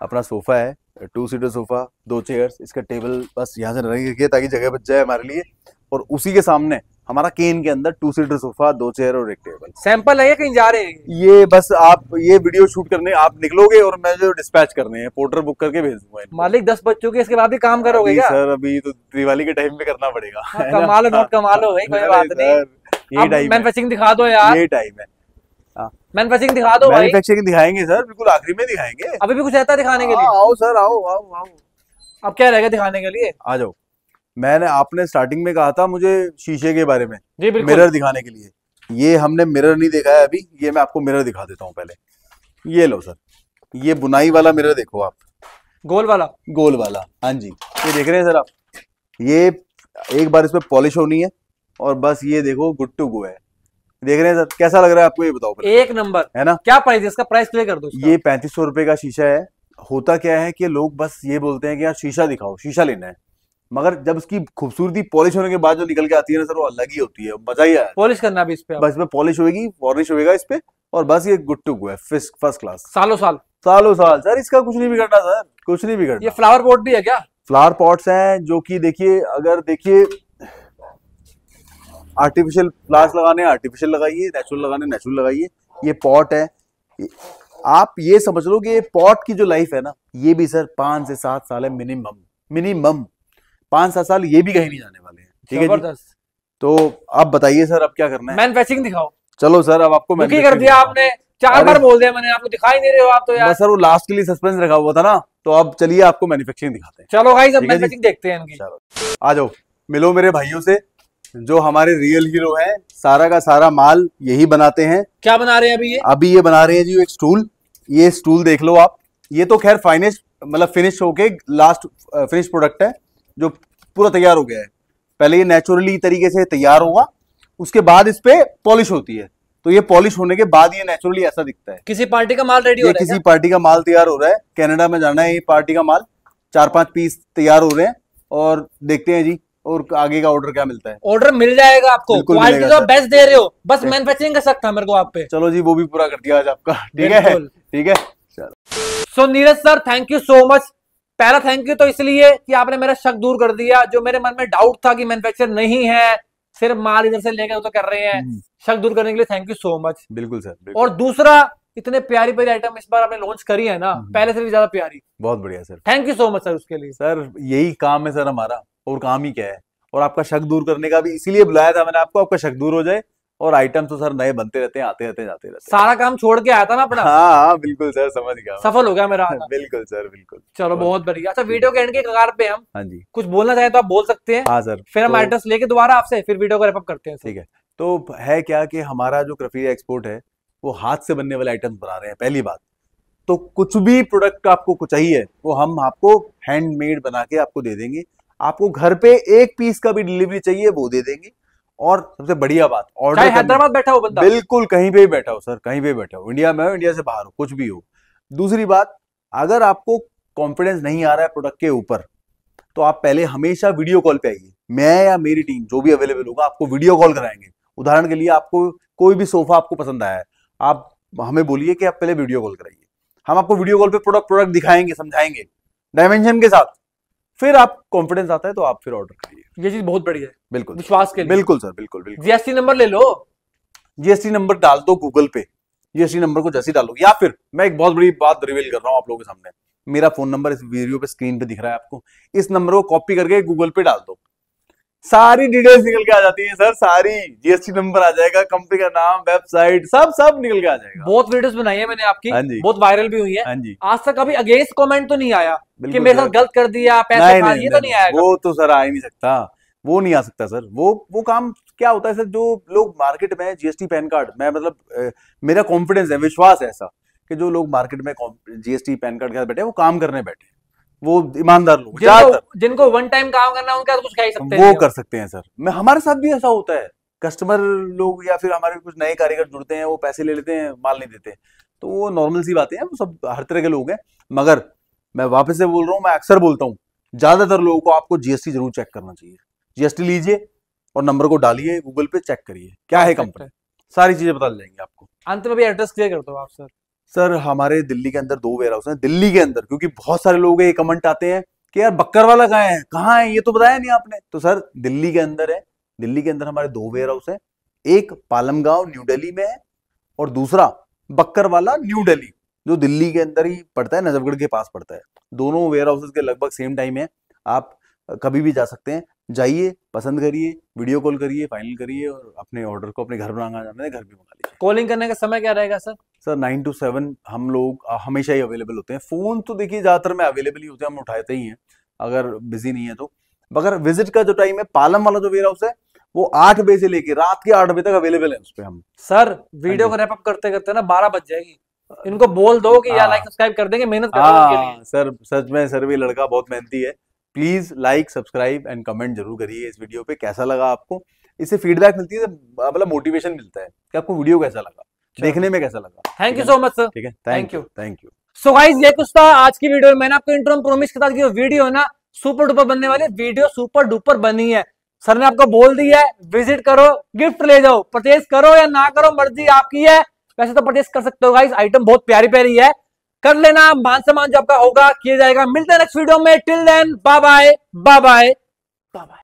अपना सोफा है, 2 सीटर सोफा, 2 चेयर्स, इसका टेबल बस यहाँ से रखेंगे ताकि जगह बच जाए हमारे लिए। और उसी के सामने हमारा केन के अंदर 2 सीटर सोफा, 2 चेयर और एक टेबल। सैंपल है या कहीं जा रहे हैं? ये बस आप ये वीडियो शूट करने आप निकलोगे और मैं जो डिस्पैच करने हैं, पोर्टर बुक करके भेज दूंगा इनको। मालिक 10 बज चुके, इसके बाद भी काम करोगे अभी क्या? सर अभी तो दिवाली के टाइम पे करना पड़ेगा। हाँ, कमा लो, नोट कमा लो भाई, कोई अरे बात नहीं। सर, ये टाइम मैन्युफैक्चरिंग दिखा दो यार, ये टाइम है। मैन्युफैक्चरिंग दिखा दो भाई। मैन्युफैक्चरिंग दिखाएंगे सर, बिल्कुल आखिरी में दिखाएंगे। अभी भी कुछ रहता है दिखाने के लिए? आओ सर, आओ आओ आओ। अब क्या रहेगा दिखाने के लिए? आ जाओ। मैंने आपने स्टार्टिंग में कहा था मुझे शीशे के बारे में, जी बिल्कुल। मिरर दिखाने के लिए। ये हमने मिरर नहीं देखा है अभी, ये मैं आपको मिरर दिखा देता हूँ पहले। ये लो सर, ये बुनाई वाला मिरर देखो आप, गोल वाला? गोल वाला, हाँ जी। ये देख रहे हैं सर आप, ये एक बार इसमें पॉलिश होनी है और बस ये देखो गुड टू गो है। देख रहे हैं सर, कैसा लग रहा है आपको, ये बताओ पहले। एक नंबर है ना? क्या प्राइस है इसका? प्राइस क्लियर कर दो इसका। ये 3500 रुपए का शीशा है। होता क्या है कि लोग बस ये बोलते हैं कि यार शीशा दिखाओ, शीशा लेना है, मगर जब उसकी खूबसूरती पॉलिश होने के बाद जो निकल के आती है ना सर, वो अलग ही होती है, मजा ही आया। पॉलिश करना भी इस पे? बस इसमें पॉलिश होगी, वॉर्निश होगा इस पे, और बस ये गुड टू गो है, फर्स्ट क्लास। सालों साल? सालों साल सर, इसका कुछ नहीं बिगड़ना सर, कुछ नहीं बिगड़ना। ये फ्लावर पॉट भी है क्या? फ्लावर पॉट्स हैं जो कि देखिए, अगर देखिए आर्टिफिशियल फ्लावर्स लगाने आर्टिफिशियल लगाइए, नेचुरल लगाने नेचुरल लगाइए। ये पॉट है, आप ये समझ लो कि ये पॉट की जो लाइफ है ना, ये भी सर 5 से 7 साल है मिनिमम, मिनिमम 5-7 साल ये भी कहीं नहीं जाने वाले हैं। ठीक है जी? तो आप बताइए सर, अब क्या करना है? मैन्युफैक्चरिंग दिखाओ। चलो सर, अब आपको बुक ही कर दिया आपने, 4 बार बोल दिया मैंने, आपको दिखाई नहीं रहे हो आप तो यार। बस सर वो लास्ट के लिए सस्पेंस रखा हुआ था ना, तो अब चलिए आपको मैन्युफैक्चरिंग दिखाते हैं। चलो गाइस अब ठीक है जी? मैन्युफैक्चरिंग देखते हैं इनकी। चलो आ जाओ, मिलो मेरे भाइयों से, जो हमारे रियल हीरो हैं, सारा का सारा माल यही बनाते हैं। क्या बना रहे हैं अभी ये? अभी ये बना रहे हैं जी एक स्टूल। ये स्टूल देख लो आप, ये तो खैर फाइनिश मतलब फिनिश होके लास्ट फिनिश प्रोडक्ट है, जो पूरा तैयार हो गया है। पहले ये नेचुरली तरीके से तैयार होगा, उसके बाद इस पे पॉलिश होती है, तो ये पॉलिश होने के बाद ये नेचुरली ऐसा दिखता है। किसी पार्टी का माल रेडी हो ये रहा है किसी पार्टी का माल तैयार हो रहा है, कनाडा में जाना है ये पार्टी का माल, 4-5 पीस तैयार हो रहे हैं, और देखते हैं जी और आगे का ऑर्डर क्या मिलता है। ऑर्डर मिल जाएगा आपको, बिल्कुल क्वालिटी मिलेगा तो सर। बेस्ट दे रहे हो, बस मैन्युफैक्चरिंग का शक था मेरे को आप पे। चलो जी, वो भी पूरा कर दिया आज आपका। ठीक है, बिल्कुल। ठीक है, चलो। So Neeraj sir thank you so much. पहला थैंक यू तो इसलिए कि आपने मेरा शक दूर कर दिया, जो मेरे मन में डाउट था कि मैन्युफैक्चर नहीं है, सिर्फ माल इधर से लेकर तो कर रहे हैं, शक दूर करने के लिए थैंक यू सो मच। बिल्कुल सर, बिल्कुल। और दूसरा, इतने प्यारी प्यारी आइटम इस बार आपने लॉन्च करी है ना, पहले से भी ज्यादा प्यारी। बहुत बढ़िया sir, thank you so much sir उसके लिए। सर यही काम है सर हमारा, और काम ही क्या है, और आपका शक दूर करने का भी इसीलिए बुलाया था मैंने आपको, आपका शक दूर हो जाए। और आइटम तो सर नए बनते रहते हैं, आते रहते जाते रहते हैं। सारा काम छोड़ के आया था ना अपना। हाँ बिल्कुल सर, समझ गया। सफल हो गया मेरा आना। बिल्कुल सर, बिल्कुल। चलो बहुत बढ़िया। अच्छा वीडियो के एंड के कगार पे हम हाँ जी, कुछ बोलना चाहें तो आप बोल सकते हैं। हाँ सर। फिर हम एड्रेस लेके दोबारा आपसे फिर वीडियो को रैप अप करते हैं। ठीक है, तो है क्या कि हमारा जो क्रफीरिया एक्सपोर्ट है, वो हाथ से बनने वाले आइटम्स बना रहे हैं पहली बात। तो कुछ भी प्रोडक्ट आपको चाहिए, वो हम आपको हैंडमेड बना के आपको दे देंगे। आपको घर पे 1 पीस का भी डिलीवरी चाहिए, वो दे देंगे। और सबसे बढ़िया बात, चाहे ऑर्डर हैदराबाद बैठा हो बंदा, बिल्कुल कहीं पे भी बैठा हो सर, कहीं पे भी बैठा हो, इंडिया में हो, इंडिया से बाहर हो, कुछ भी हो। दूसरी बात, अगर आपको कॉन्फिडेंस नहीं आ रहा है प्रोडक्ट के ऊपर, तो आप पहले हमेशा वीडियो कॉल पे आइए। मैं या मेरी टीम जो भी अवेलेबल होगा आपको वीडियो कॉल कराएंगे। उदाहरण के लिए आपको कोई भी सोफा आपको पसंद आया है, आप हमें बोलिए कि आप पहले वीडियो कॉल कराइए, हम आपको वीडियो कॉल पे प्रोडक्ट दिखाएंगे, समझाएंगे डायमेंशन के साथ, फिर आप कॉन्फिडेंस आता है तो आप फिर ऑर्डर करिए। ये चीज बहुत बढ़िया है, बिल्कुल विश्वास के लिए। बिल्कुल सर, बिल्कुल बिल्कुल। जीएसटी नंबर ले लो, जीएसटी नंबर डाल दो गूगल पे, जीएसटी नंबर को जैसे ही डालो, या फिर मैं एक बहुत बड़ी बात रिवील कर रहा हूं आप लोगों के सामने, मेरा फोन नंबर इस वीडियो पे स्क्रीन पे दिख रहा है आपको, इस नंबर को कॉपी करके गूगल पे डाल दो, सारी डिटेल्स निकल के आ जाती है सर, सारी जीएसटी नंबर आ जाएगा, कंपनी का नाम, वेबसाइट, सब सब निकल के आ जाएगा। बहुत वीडियोस बनाई है मैंने आपकी, हाँ जी, बहुत वायरल भी हुई है। हाँ जी, आज तक कभी अगेंस्ट कमेंट तो नहीं आया कि बिल्कुल मेरे साथ सर। गलत कर दिया, पैसे नहीं खा नहीं लिए, तो नहीं आया नहीं, वो कभी। तो सर आ ही नहीं सकता, वो नहीं आ सकता सर। वो काम क्या होता है सर, जो लोग मार्केट में जीएसटी पैन कार्ड, मैं मतलब मेरा कॉन्फिडेंस है, विश्वास है ऐसा कि जो लोग मार्केट में जीएसटी पैन कार्ड के साथ बैठे हैं, वो काम करने बैठे हैं, वो ईमानदार लोग ज्यादातर, जिनको वन टाइम काम करना है उनका तो कुछ कह ही सकते वो हैं। कर सकते हैं सर। मैं हमारे साथ भी ऐसा होता है, कस्टमर लोग या फिर हमारे कुछ नए कारीगर जुड़ते हैं, वो पैसे ले लेते हैं, माल नहीं देते, तो वो नॉर्मल सी बातें हैं, वो सब हर तरह के लोग हैं। मगर मैं वापस से बोल रहा हूँ, मैं अक्सर बोलता हूँ, ज्यादातर लोगों को आपको जीएसटी जरूर चेक करना चाहिए। जीएसटी लीजिए और नंबर को डालिए गूगल पे, चेक करिए क्या है कंपनी, सारी चीजें पता चल जाएंगी आपको। अंत में भी एड्रेस क्लियर कर दो आप सर। सर हमारे दिल्ली के अंदर 2 वेयर हाउस हैं, दिल्ली के अंदर, क्योंकि बहुत सारे लोग ये कमेंट आते हैं कि यार बक्करवाला कहाँ है, ये तो बताया नहीं आपने। तो सर दिल्ली के अंदर है, दिल्ली के अंदर हमारे 2 वेयर हाउस है, एक पालमगांव न्यू दिल्ली में है और दूसरा बक्करवाला न्यू दिल्ली, जो दिल्ली के अंदर ही पड़ता है, नजफगढ़ के पास पड़ता है। दोनों वेयर हाउसेस के लगभग सेम टाइम है, आप कभी भी जा सकते हैं, जाइए, पसंद करिए, वीडियो कॉल करिए, फाइनल करिए और अपने ऑर्डर को अपने घर मंगा जाना है, घर भी मंगा लीजिए। कॉलिंग करने का समय क्या रहेगा सर? सर 9 to 7 हम लोग हमेशा ही अवेलेबल होते हैं। फोन तो देखिए ज्यादातर में अवेलेबल ही होते हैं, हम उठाते ही हैं अगर बिजी नहीं है तो। मगर विजिट का जो टाइम है, पालम वाला जो वेयर हाउस है, वो 8 बजे से लेके रात के 8 बजे तक अवेलेबल है उस पे हम। सर वीडियो को रैप अप करते करते ना 12 बज जाएगी, इनको बोल दो कि यार लाइक सब्सक्राइब कर देंगे, मेहनत कर रहे हैं उनके लिए। सर सच में सर, भी लड़का बहुत मेहनती है। Please like, subscribe and comment जरूर करिए इस वीडियो पे, कैसा लगा आपको। इससे फीडबैक मिलती है, मतलब मोटिवेशन मिलता है कि आपको वीडियो कैसा लगा, देखने में कैसा लगा। Thank you so much sir. ठीक है, thank you, thank you. So guys ये कुछ था आज की वीडियो में। मैंने आपको इंट्रो में प्रॉमिस किया था कि वीडियो है ना सुपर डुपर बनने वाली, वीडियो सुपर डुपर बनी है। सर ने आपको बोल दिया है, विजिट करो, गिफ्ट ले जाओ, परचेज करो या ना करो मर्जी आपकी है। वैसे तो परचेज कर सकते हो गाइस, आइटम बहुत प्यारी प्यारी है, कर लेना, मान सम्मान जो आपका होगा किया जाएगा। मिलते हैं नेक्स्ट वीडियो में, till then bye bye bye bye bye.